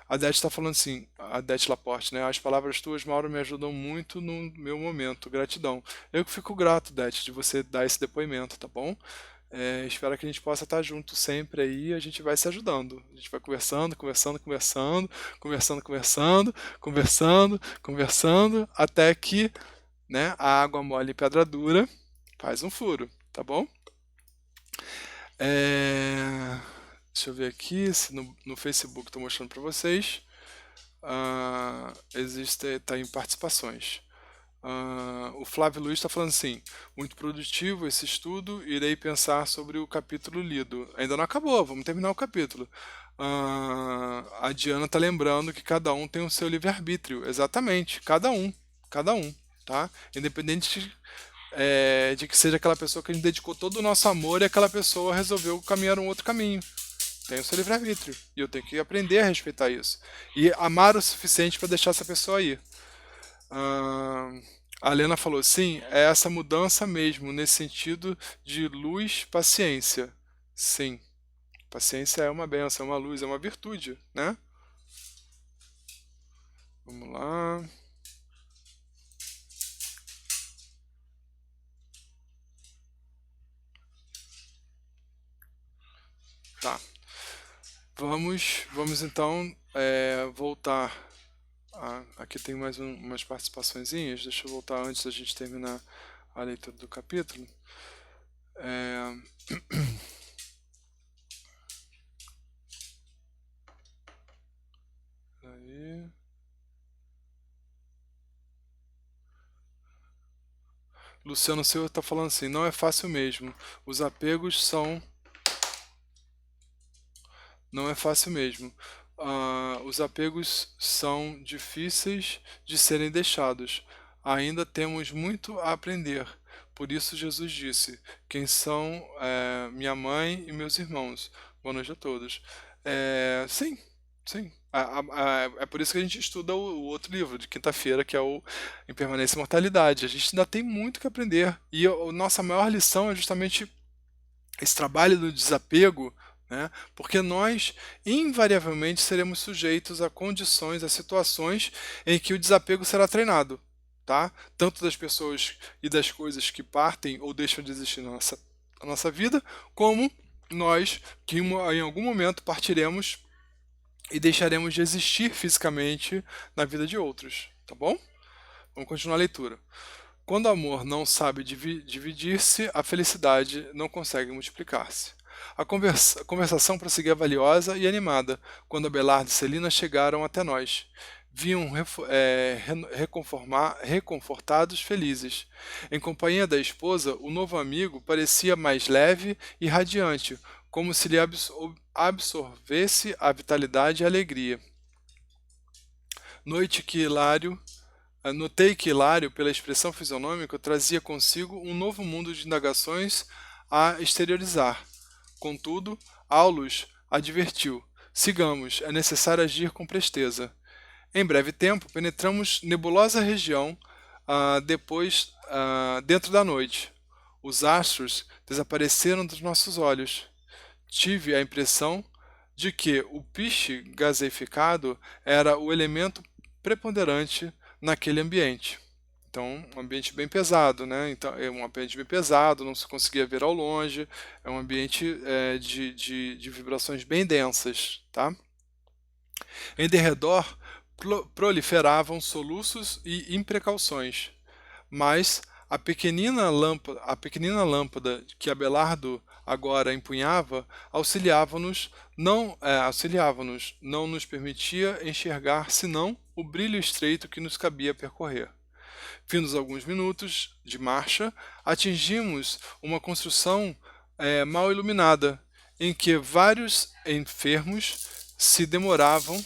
A Dete está falando assim, a Dete Laporte, né? As palavras tuas, Mauro, me ajudam muito no meu momento. Gratidão. Eu que fico grato, Dete, de você dar esse depoimento, tá bom? Espero que a gente possa estar junto sempre aí, a gente vai se ajudando. A gente vai conversando, até que, né, a água mole e pedra dura faz um furo, tá bom? É, Deixa eu ver aqui se no Facebook estou mostrando para vocês. Tá em participações. O Flávio Luiz está falando assim: muito produtivo esse estudo, irei pensar sobre o capítulo lido. Ainda não acabou, vamos terminar o capítulo. A Diana está lembrando que cada um tem o seu livre-arbítrio. Exatamente, cada um, tá? Independente de que seja aquela pessoa que a gente dedicou todo o nosso amor e aquela pessoa resolveu caminhar um outro caminho. Tem o seu livre-arbítrio. E eu tenho que aprender a respeitar isso. E amar o suficiente para deixar essa pessoa ir. Ah, a Lena falou, sim, é essa mudança mesmo, nesse sentido de luz, paciência. Sim, paciência é uma benção, é uma luz, é uma virtude, né? Vamos lá. Tá. Vamos então voltar. Aqui tem mais umas participaçõezinhas. Deixa eu voltar antes da gente terminar a leitura do capítulo. É, aí. Luciano Silva está falando assim, não é fácil mesmo. Os apegos são. Não é fácil mesmo. Os apegos são difíceis de serem deixados. Ainda temos muito a aprender. Por isso Jesus disse: quem são minha mãe e meus irmãos? Boa noite a todos. Sim, sim. É por isso que a gente estuda o outro livro de quinta-feira, que é o Impermanência e Mortalidade. A gente ainda tem muito que aprender. E a nossa maior lição é justamente esse trabalho do desapego, né? Porque nós invariavelmente seremos sujeitos a condições, a situações em que o desapego será treinado, tá? Tanto das pessoas e das coisas que partem ou deixam de existir na nossa vida, como nós que em algum momento partiremos e deixaremos de existir fisicamente na vida de outros, tá bom? Vamos continuar a leitura. Quando o amor não sabe dividir-se, a felicidade não consegue multiplicar-se. A conversação prosseguia valiosa e animada quando Abelardo e Celina chegaram até nós. Vinham reconfortados, felizes. Em companhia da esposa, o novo amigo parecia mais leve e radiante, como se lhe absorvesse a vitalidade e a alegria. Noite que Hilário Notei que Hilário, pela expressão fisionômica, trazia consigo um novo mundo de indagações a exteriorizar. Contudo, Aulus advertiu: sigamos, é necessário agir com presteza. Em breve tempo, penetramos nebulosa região, dentro da noite. Os astros desapareceram dos nossos olhos. Tive a impressão de que o piche gaseificado era o elemento preponderante naquele ambiente. Então, um ambiente bem pesado, né? Então, é um ambiente bem pesado, não se conseguia ver ao longe, é um ambiente de vibrações bem densas, tá? Em derredor proliferavam soluços e imprecauções, mas a pequenina lâmpada que Abelardo agora empunhava auxiliava-nos, não nos permitia enxergar senão o brilho estreito que nos cabia percorrer. Findos alguns minutos de marcha, atingimos uma construção mal iluminada, em que vários enfermos se demoravam,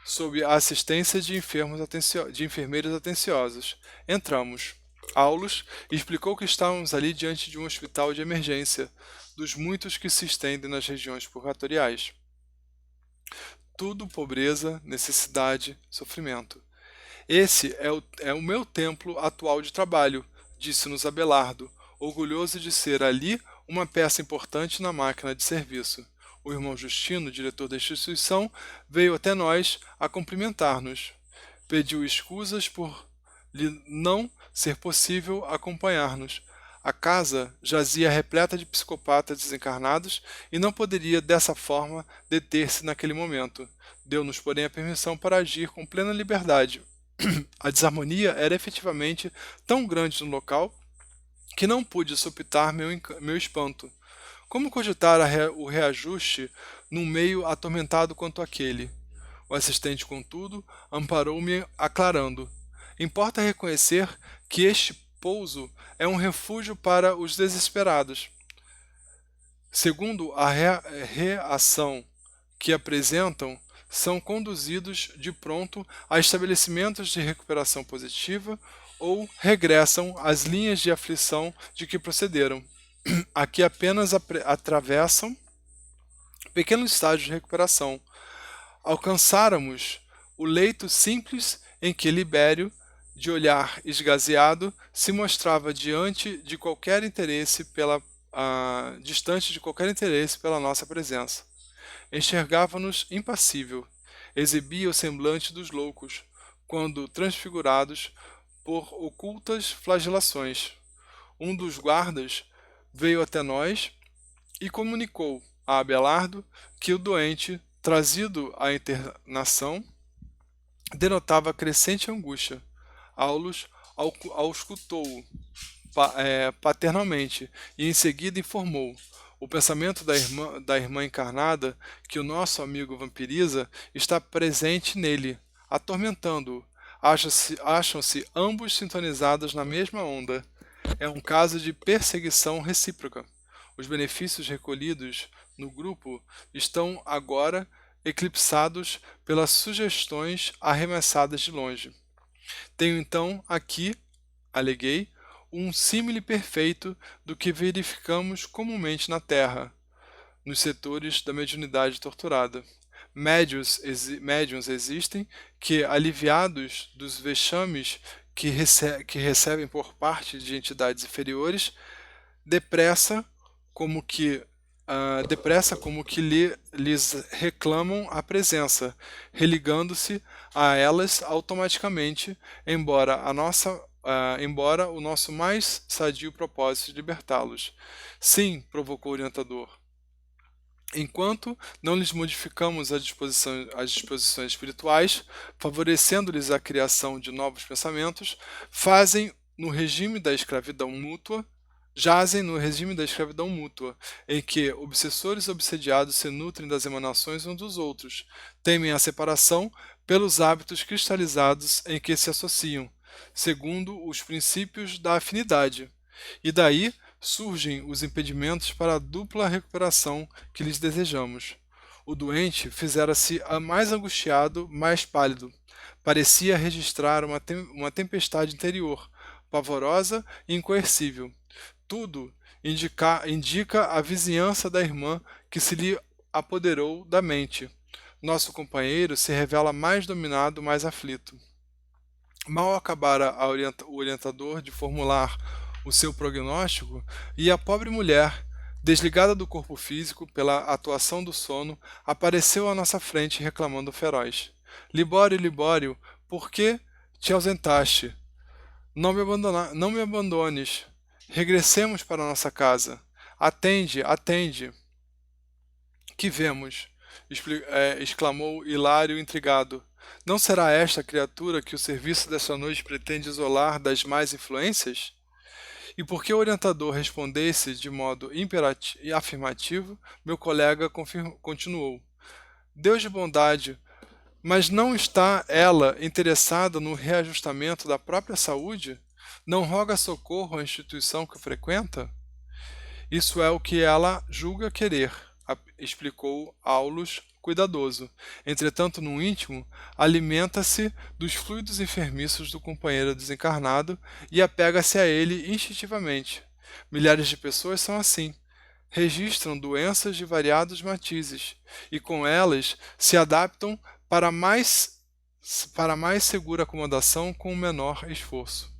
sob a assistência de enfermeiros atenciosos. Entramos. Aulus explicou que estávamos ali diante de um hospital de emergência, dos muitos que se estendem nas regiões purgatoriais. Tudo pobreza, necessidade, sofrimento. Esse é o meu templo atual de trabalho, disse-nos Abelardo, orgulhoso de ser ali uma peça importante na máquina de serviço. O irmão Justino, diretor da instituição, veio até nós a cumprimentar-nos. Pediu escusas por lhe não ser possível acompanhar-nos. A casa jazia repleta de psicopatas desencarnados e não poderia, dessa forma, deter-se naquele momento. Deu-nos, porém, a permissão para agir com plena liberdade. A desarmonia era efetivamente tão grande no local que não pude suportar meu espanto. Como cogitar o reajuste num meio atormentado quanto aquele? O assistente, contudo, amparou-me, aclarando: Importa reconhecer que este pouso é um refúgio para os desesperados. Segundo a reação que apresentam, são conduzidos de pronto a estabelecimentos de recuperação positiva ou regressam às linhas de aflição de que procederam. Aqui apenas atravessam pequenos estágios de recuperação. Alcançáramos o leito simples em que Libério, de olhar esgazeado, se mostrava distante de qualquer interesse pela nossa presença. Enxergava-nos impassível, exibia o semblante dos loucos, quando transfigurados por ocultas flagelações. Um dos guardas veio até nós e comunicou a Abelardo que o doente, trazido à internação, denotava crescente angústia. Aulus auscultou-o paternalmente e em seguida informou o pensamento da irmã encarnada que o nosso amigo vampiriza está presente nele, atormentando-o. Acham-se ambos sintonizados na mesma onda. É um caso de perseguição recíproca. Os benefícios recolhidos no grupo estão agora eclipsados pelas sugestões arremessadas de longe. Tenho então aqui, aleguei, um símile perfeito do que verificamos comumente na Terra, nos setores da mediunidade torturada. Médiuns existem que, aliviados dos vexames que recebem por parte de entidades inferiores, depressa como que lhes reclamam a presença, religando-se a elas automaticamente, embora o nosso mais sadio propósito de libertá-los. Sim, provocou o orientador. Enquanto não lhes modificamos as disposições espirituais, favorecendo-lhes a criação de novos pensamentos, jazem no regime da escravidão mútua, em que obsessores e obsediados se nutrem das emanações uns dos outros, temem a separação pelos hábitos cristalizados em que se associam, segundo os princípios da afinidade, e daí surgem os impedimentos para a dupla recuperação que lhes desejamos. O doente fizera-se mais angustiado, mais pálido. Parecia registrar uma tempestade interior, pavorosa e incoercível. Tudo indica a vizinhança da irmã que se lhe apoderou da mente. Nosso companheiro se revela mais dominado, mais aflito. Mal acabara o orientador de formular o seu prognóstico, e a pobre mulher, desligada do corpo físico pela atuação do sono, apareceu à nossa frente reclamando feroz. Libório, Libório, por que te ausentaste? Não me abandones. Regressemos para nossa casa. Atende, atende. Que vemos? Exclamou Hilário intrigado. Não será esta a criatura que o serviço desta noite pretende isolar das más influências? E porque o orientador respondesse de modo afirmativo, meu colega continuou. Deus de bondade, mas não está ela interessada no reajustamento da própria saúde? Não roga socorro à instituição que frequenta? Isso é o que ela julga querer, explicou Aulus cuidadoso. Entretanto, no íntimo, alimenta-se dos fluidos enfermiços do companheiro desencarnado e apega-se a ele instintivamente. Milhares de pessoas são assim. Registram doenças de variados matizes e com elas se adaptam para mais segura acomodação com o menor esforço.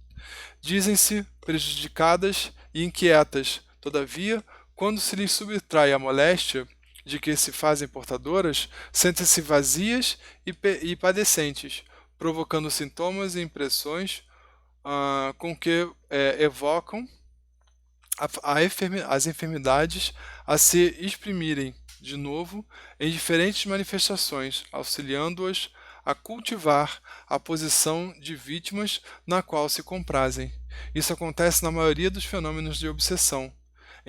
Dizem-se prejudicadas e inquietas, todavia, quando se lhes subtrai a moléstia de que se fazem portadoras, sentem-se vazias e padecentes, provocando sintomas e impressões com que evocam as enfermidades a se exprimirem de novo em diferentes manifestações, auxiliando-as a cultivar a posição de vítimas na qual se comprazem. Isso acontece na maioria dos fenômenos de obsessão.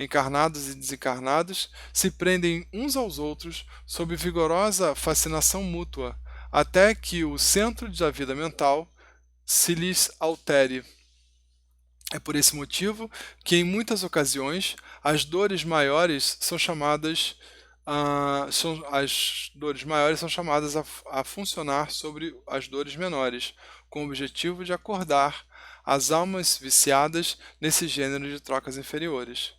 Encarnados e desencarnados se prendem uns aos outros sob vigorosa fascinação mútua, até que o centro da vida mental se lhes altere. É por esse motivo que, em muitas ocasiões, as dores maiores são chamadas a funcionar sobre as dores menores, com o objetivo de acordar as almas viciadas nesse gênero de trocas inferiores.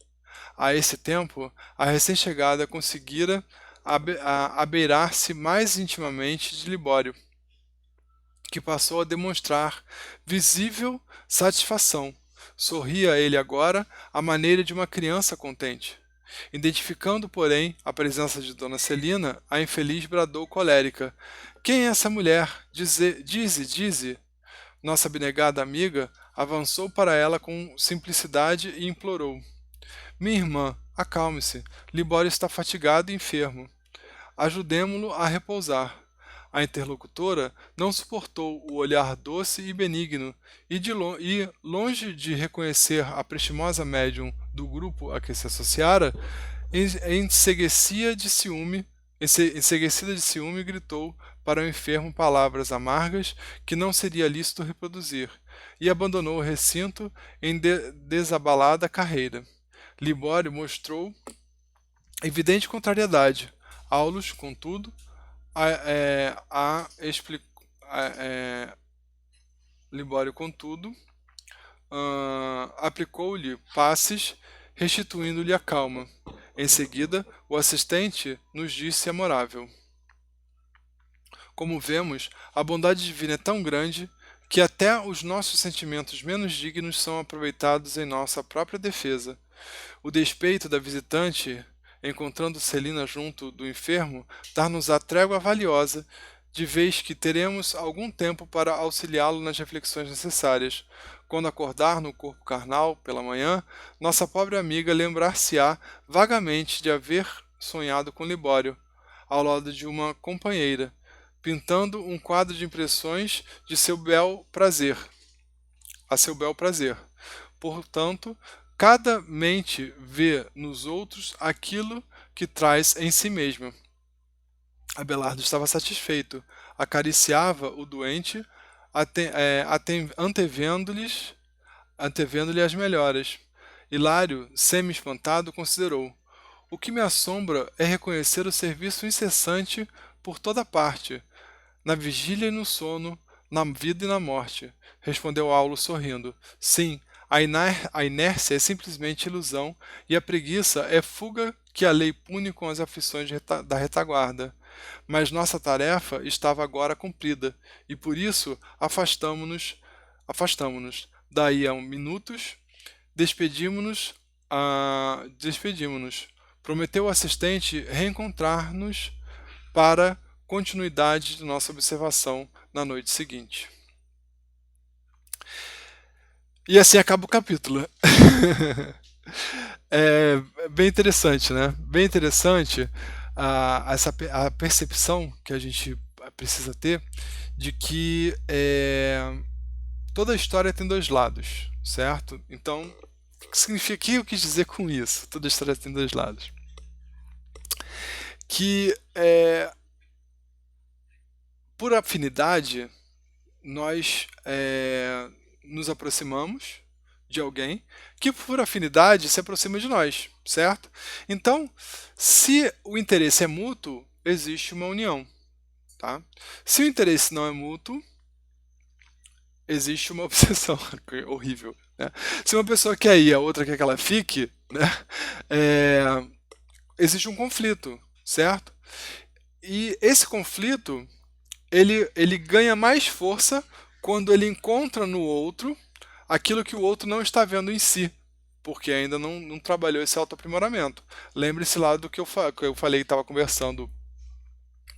A esse tempo, a recém-chegada conseguira abeirar-se mais intimamente de Libório, que passou a demonstrar visível satisfação. Sorria ele agora à maneira de uma criança contente. Identificando, porém, a presença de Dona Celina, a infeliz bradou colérica: "Quem é essa mulher? Dize!" Nossa abnegada amiga avançou para ela com simplicidade e implorou: "Minha irmã, acalme-se. Libório está fatigado e enfermo. Ajudemo-lo a repousar." A interlocutora não suportou o olhar doce e benigno e, longe de reconhecer a prestimosa médium do grupo a que se associara, enseguecida de ciúme, gritou para o enfermo palavras amargas que não seria lícito reproduzir, e abandonou o recinto em desabalada carreira. Libório mostrou evidente contrariedade. Aulus, contudo, Libório, contudo, aplicou-lhe passes, restituindo-lhe a calma. Em seguida, o assistente nos disse amorável: "Como vemos, a bondade divina é tão grande que até os nossos sentimentos menos dignos são aproveitados em nossa própria defesa. O despeito da visitante, encontrando Celina junto do enfermo, dar-nos-á trégua valiosa, de vez que teremos algum tempo para auxiliá-lo nas reflexões necessárias. Quando acordar no corpo carnal, pela manhã, nossa pobre amiga lembrar-se-á vagamente de haver sonhado com Libório, ao lado de uma companheira, pintando um quadro de impressões de seu bel prazer, a seu bel prazer. Portanto, cada mente vê nos outros aquilo que traz em si mesma." Abelardo estava satisfeito, acariciava o doente, antevendo-lhe as melhoras. Hilário, semi-espantado, considerou: "O que me assombra é reconhecer o serviço incessante por toda parte, na vigília e no sono, na vida e na morte." Respondeu Aulo sorrindo: "Sim, a inércia é simplesmente ilusão, e a preguiça é fuga que a lei pune com as aflições da retaguarda. Mas nossa tarefa estava agora cumprida, e por isso afastamo-nos. Daí a minutos, despedimo-nos. Prometeu o assistente reencontrar-nos para continuidade de nossa observação na noite seguinte." E assim acaba o capítulo. É bem interessante, né? Bem interessante a percepção que a gente precisa ter de que toda história tem dois lados, certo? Então, o que significa? O que eu quis dizer com isso? Toda história tem dois lados. Que por afinidade nós nos aproximamos de alguém que por afinidade se aproxima de nós, certo? Então, se o interesse é mútuo, existe uma união, tá? Se o interesse não é mútuo, existe uma obsessão horrível, né? Se uma pessoa quer ir, a outra quer que ela fique, né? Existe um conflito, certo? E esse conflito ele ganha mais força quando ele encontra no outro aquilo que o outro não está vendo em si, porque ainda não trabalhou esse autoaprimoramento. Lembre-se lá do que eu falei, estava conversando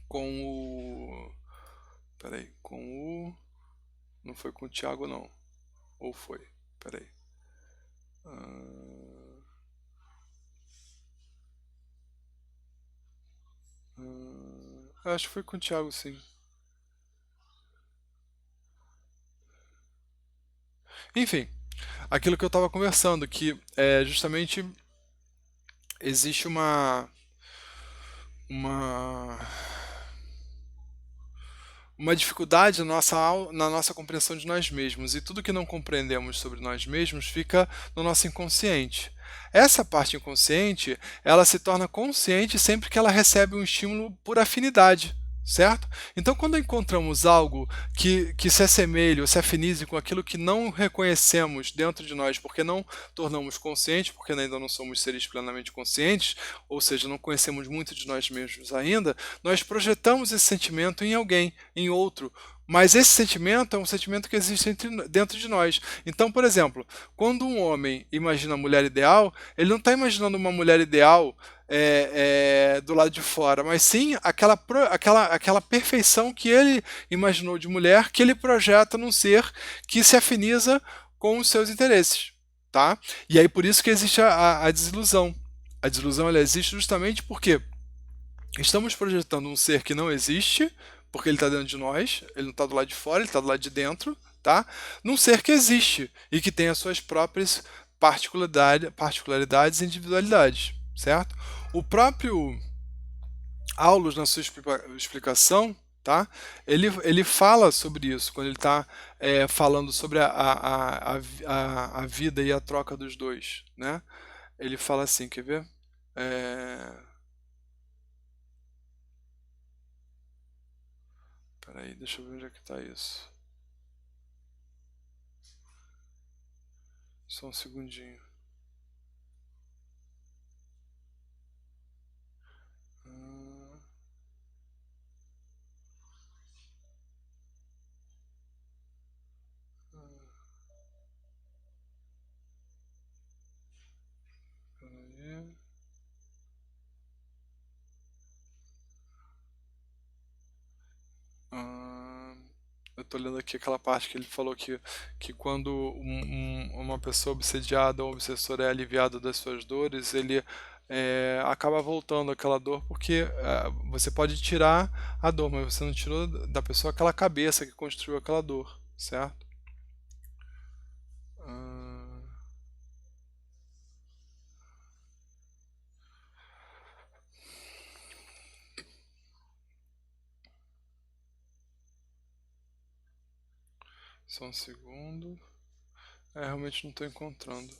com o... Peraí, com o... Não foi com o Thiago, não. Ou foi? Peraí. Acho que foi com o Thiago, sim. Enfim, aquilo que eu estava conversando, que justamente existe uma uma dificuldade na nossa compreensão de nós mesmos, e tudo que não compreendemos sobre nós mesmos fica no nosso inconsciente. Essa parte inconsciente, ela se torna consciente sempre que ela recebe um estímulo por afinidade, certo? Então, quando encontramos algo que se assemelhe ou se afinize com aquilo que não reconhecemos dentro de nós, porque não tornamos conscientes, porque ainda não somos seres plenamente conscientes, ou seja, não conhecemos muito de nós mesmos ainda, nós projetamos esse sentimento em alguém, em outro. Mas esse sentimento é um sentimento que existe dentro de nós. Então, por exemplo, quando um homem imagina a mulher ideal, ele não está imaginando uma mulher ideal do lado de fora, mas sim aquela perfeição que ele imaginou de mulher, que ele projeta num ser que se afiniza com os seus interesses. Tá? E aí por isso que existe a desilusão. A desilusão ela existe justamente porque estamos projetando um ser que não existe, porque ele está dentro de nós, ele não está do lado de fora, ele está do lado de dentro, tá? Num ser que existe e que tem as suas próprias particularidades e individualidades, certo? O próprio Aulus, na sua explicação, tá? Ele fala sobre isso, quando ele está falando sobre a vida e a troca dos dois, né? Ele fala assim, quer ver? Peraí, deixa eu ver onde é que está isso. Só um segundinho. Peraí. Eu tô lendo aqui aquela parte que ele falou que quando uma pessoa obsediada ou um obsessor é aliviado das suas dores, ele acaba voltando aquela dor, porque você pode tirar a dor, mas você não tirou da pessoa aquela cabeça que construiu aquela dor, certo? Só um segundo. Realmente não estou encontrando.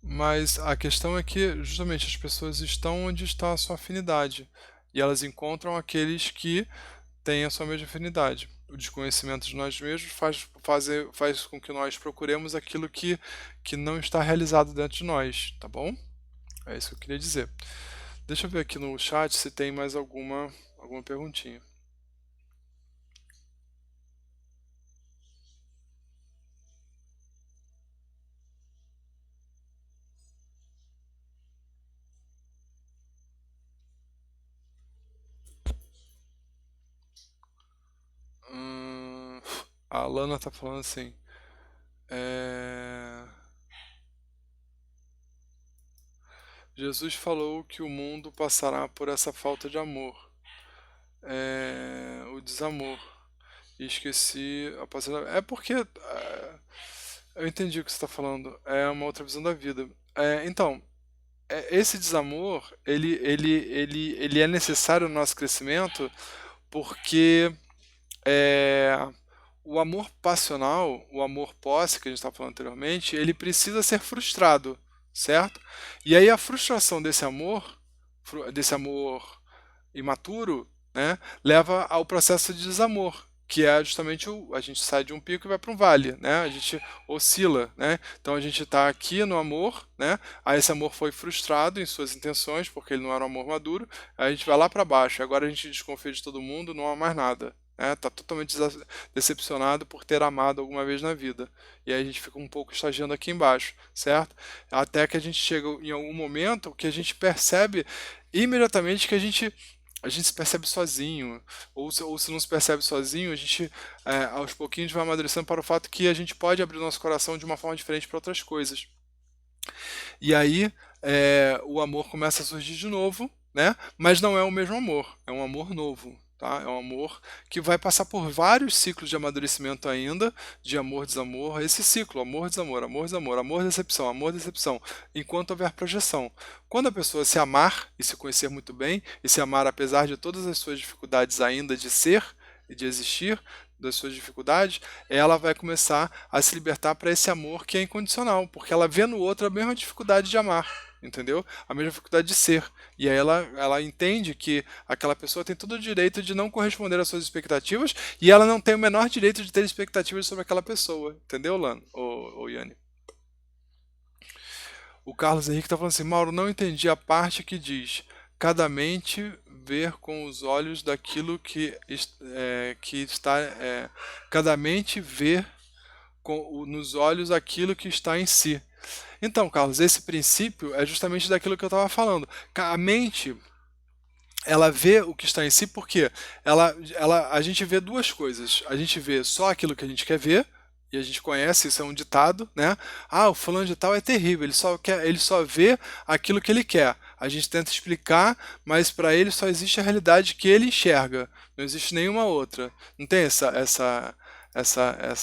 Mas a questão é que justamente as pessoas estão onde está a sua afinidade e elas encontram aqueles que têm a sua mesma afinidade. O desconhecimento de nós mesmos faz com que nós procuremos aquilo que não está realizado dentro de nós, tá bom? É isso que eu queria dizer. Deixa eu ver aqui no chat se tem mais alguma perguntinha. A Alana tá falando assim. Jesus falou que o mundo passará por essa falta de amor, o desamor. E esqueci a passagem. É porque eu entendi o que você está falando. É uma outra visão da vida. Então, esse desamor ele é necessário no nosso crescimento porque o amor passional, o amor posse que a gente estava falando anteriormente, ele precisa ser frustrado, certo? E aí a frustração desse amor imaturo, né, leva ao processo de desamor, que é justamente a gente sai de um pico e vai para um vale, né? A gente oscila, né? Então a gente está aqui no amor, né? Aí esse amor foi frustrado em suas intenções, porque ele não era um amor maduro. Aí a gente vai lá para baixo. Agora a gente desconfia de todo mundo, não há mais nada. Tá totalmente decepcionado por ter amado alguma vez na vida. E aí a gente fica um pouco estagiando aqui embaixo, certo? Até que a gente chega em algum momento que a gente percebe imediatamente que a gente se percebe sozinho, ou se não se percebe sozinho, a gente aos pouquinhos vai amadurecendo para o fato que a gente pode abrir nosso coração de uma forma diferente para outras coisas. E aí o amor começa a surgir de novo, né? Mas não é o mesmo amor, é um amor novo, tá? É um amor que vai passar por vários ciclos de amadurecimento ainda, de amor, desamor, esse ciclo, amor, desamor, amor, desamor, amor, decepção, enquanto houver projeção. Quando a pessoa se amar e se conhecer muito bem, e se amar apesar de todas as suas dificuldades ainda de ser e de existir, das suas dificuldades, ela vai começar a se libertar para esse amor que é incondicional, porque ela vê no outro a mesma dificuldade de amar, entendeu? A mesma dificuldade de ser. E aí ela entende que aquela pessoa tem todo o direito de não corresponder às suas expectativas e ela não tem o menor direito de ter expectativas sobre aquela pessoa, entendeu, Lano? Ou Yanni? O Carlos Henrique está falando assim, Mauro, não entendi a parte que diz cada mente ver com os olhos daquilo que está cada mente ver nos olhos aquilo que está em si. Então, Carlos, esse princípio é justamente daquilo que eu estava falando. A mente, ela vê o que está em si porque a gente vê duas coisas. A gente vê só aquilo que a gente quer ver, e a gente conhece, isso é um ditado, né? Ah, o fulano de tal é terrível, ele só vê aquilo que ele quer. A gente tenta explicar, mas para ele só existe a realidade que ele enxerga, não existe nenhuma outra. Não tem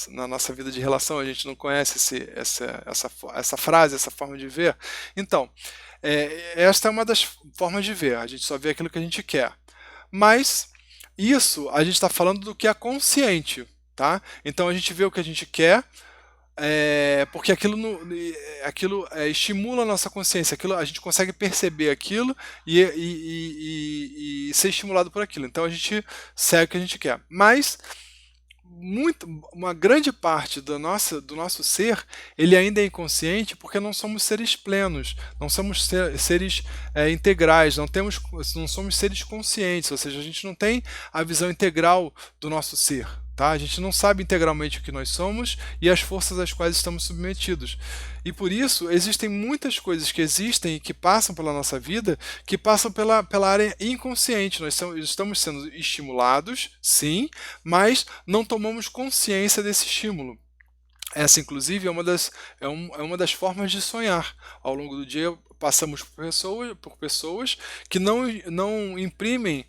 na nossa vida de relação, a gente não conhece essa frase, essa forma de ver. Então, esta é uma das formas de ver, a gente só vê aquilo que a gente quer. Mas isso a gente está falando do que é consciente, tá? Então a gente vê o que a gente quer, porque aquilo estimula a nossa consciência, a gente consegue perceber aquilo e ser estimulado por aquilo. Então a gente segue o que a gente quer. Mas uma grande parte do nosso ser, ele ainda é inconsciente porque não somos seres plenos, não somos seres integrais, não somos seres conscientes, ou seja, a gente não tem a visão integral do nosso ser. Tá? A gente não sabe integralmente o que nós somos e as forças às quais estamos submetidos. E por isso, existem muitas coisas que existem e que passam pela nossa vida, que passam pela área inconsciente. Nós estamos sendo estimulados, sim, mas não tomamos consciência desse estímulo. Essa, inclusive, é uma das formas de sonhar. Ao longo do dia, passamos por pessoas que não imprimem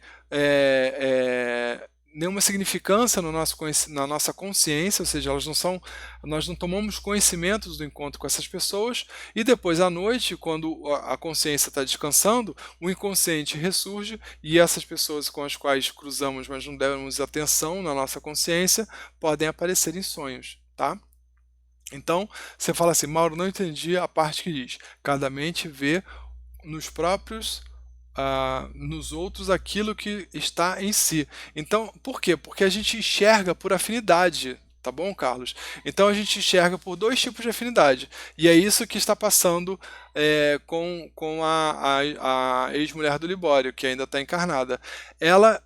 nenhuma significância na nossa consciência, ou seja, nós não tomamos conhecimentos do encontro com essas pessoas, e depois à noite, quando a consciência está descansando, o inconsciente ressurge e essas pessoas com as quais cruzamos, mas não demos atenção na nossa consciência, podem aparecer em sonhos, tá? Então, você fala assim, Mauro, não entendi a parte que diz, cada mente vê nos próprios nos outros aquilo que está em si. Então, por quê? Porque a gente enxerga por afinidade, tá bom, Carlos? Então a gente enxerga por dois tipos de afinidade. E é isso que está passando com a ex-mulher do Libório, que ainda está encarnada. Ela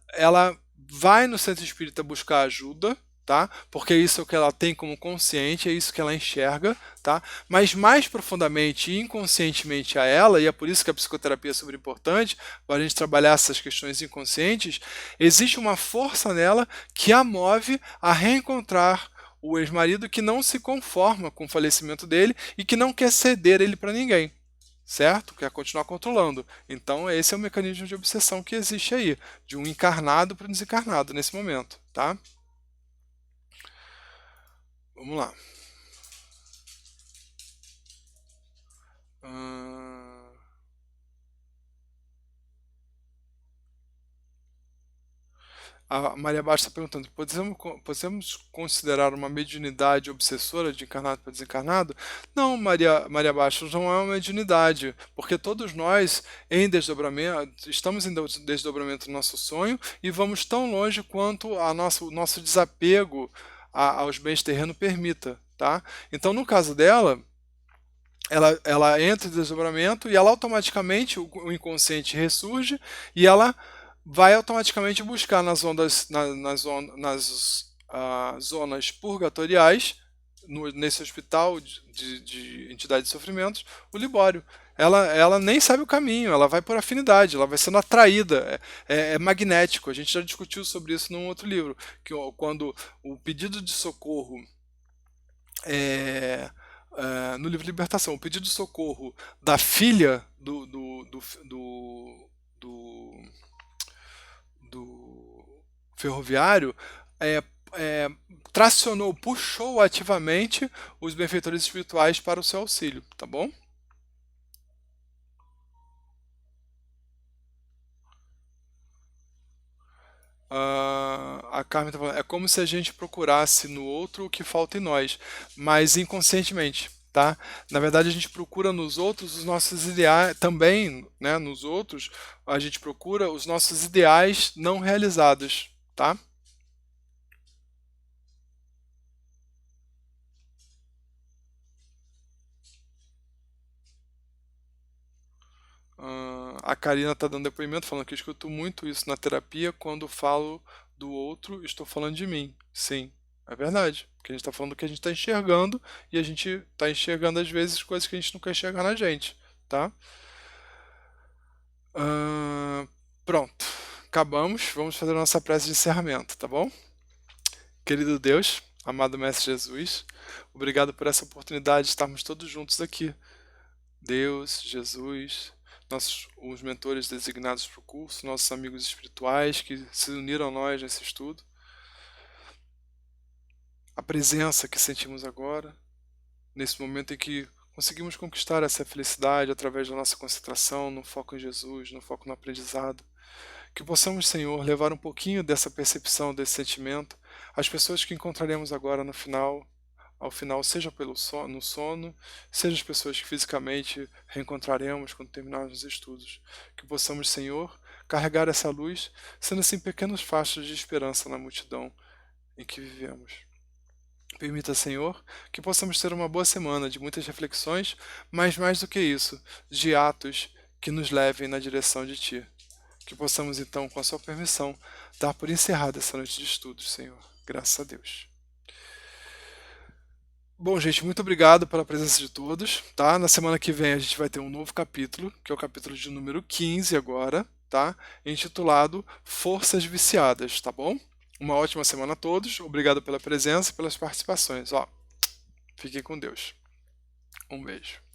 vai no centro espírita buscar ajuda, tá? Porque isso é o que ela tem como consciente, é isso que ela enxerga, tá? Mas mais profundamente e inconscientemente a ela, e é por isso que a psicoterapia é super importante, para a gente trabalhar essas questões inconscientes, existe uma força nela que a move a reencontrar o ex-marido que não se conforma com o falecimento dele e que não quer ceder ele para ninguém. Certo? Quer continuar controlando. Então, esse é o mecanismo de obsessão que existe aí, de um encarnado para um desencarnado nesse momento, tá? Vamos lá. A Maria Baixa está perguntando: podemos considerar uma mediunidade obsessora de encarnado para desencarnado? Não, Maria Baixa, não é uma mediunidade, porque todos nós, em desdobramento, estamos em desdobramento do nosso sonho e vamos tão longe quanto o nosso desapego aos bens terrenos permita. Tá? Então, no caso dela, ela entra em desdobramento e ela automaticamente, o inconsciente ressurge e ela vai automaticamente buscar nas zonas purgatoriais, nesse hospital de entidade de sofrimentos, o Libório. Ela nem sabe o caminho, ela vai por afinidade, ela vai sendo atraída, é magnético. A gente já discutiu sobre isso num outro livro, que quando o pedido de socorro no livro Libertação, o pedido de socorro da filha do ferroviário é, é, tracionou, puxou ativamente os benfeitores espirituais para o seu auxílio, tá bom? A Carmen tá falando, é como se a gente procurasse no outro o que falta em nós, mas inconscientemente, tá? Na verdade, a gente procura nos outros os nossos ideais, também, né, nos outros, a gente procura os nossos ideais não realizados, tá? A Karina está dando depoimento falando que eu escuto muito isso na terapia. Quando falo do outro, estou falando de mim. Sim, é verdade. Porque a gente está falando do que a gente está enxergando e a gente está enxergando às vezes coisas que a gente não quer enxergar na gente, tá? Ah, pronto, acabamos. Vamos fazer a nossa prece de encerramento, tá bom? Querido Deus, amado Mestre Jesus, obrigado por essa oportunidade de estarmos todos juntos aqui. Deus, Jesus, os mentores designados para o curso, nossos amigos espirituais que se uniram a nós nesse estudo, a presença que sentimos agora, nesse momento em que conseguimos conquistar essa felicidade através da nossa concentração no foco em Jesus, no foco no aprendizado. Que possamos, Senhor, levar um pouquinho dessa percepção, desse sentimento às pessoas que encontraremos agora no final, ao final, seja pelo sono, no sono, seja as pessoas que fisicamente reencontraremos quando terminarmos os estudos. Que possamos, Senhor, carregar essa luz, sendo assim pequenos faixas de esperança na multidão em que vivemos. Permita, Senhor, que possamos ter uma boa semana de muitas reflexões, mas mais do que isso, de atos que nos levem na direção de Ti. Que possamos, então, com a Sua permissão, dar por encerrada essa noite de estudos, Senhor. Graças a Deus. Bom, gente, muito obrigado pela presença de todos, tá? Na semana que vem a gente vai ter um novo capítulo, que é o capítulo de número 15 agora, tá? Intitulado Forças Viciadas, tá bom? Uma ótima semana a todos, obrigado pela presença e pelas participações, ó. Fiquem com Deus. Um beijo.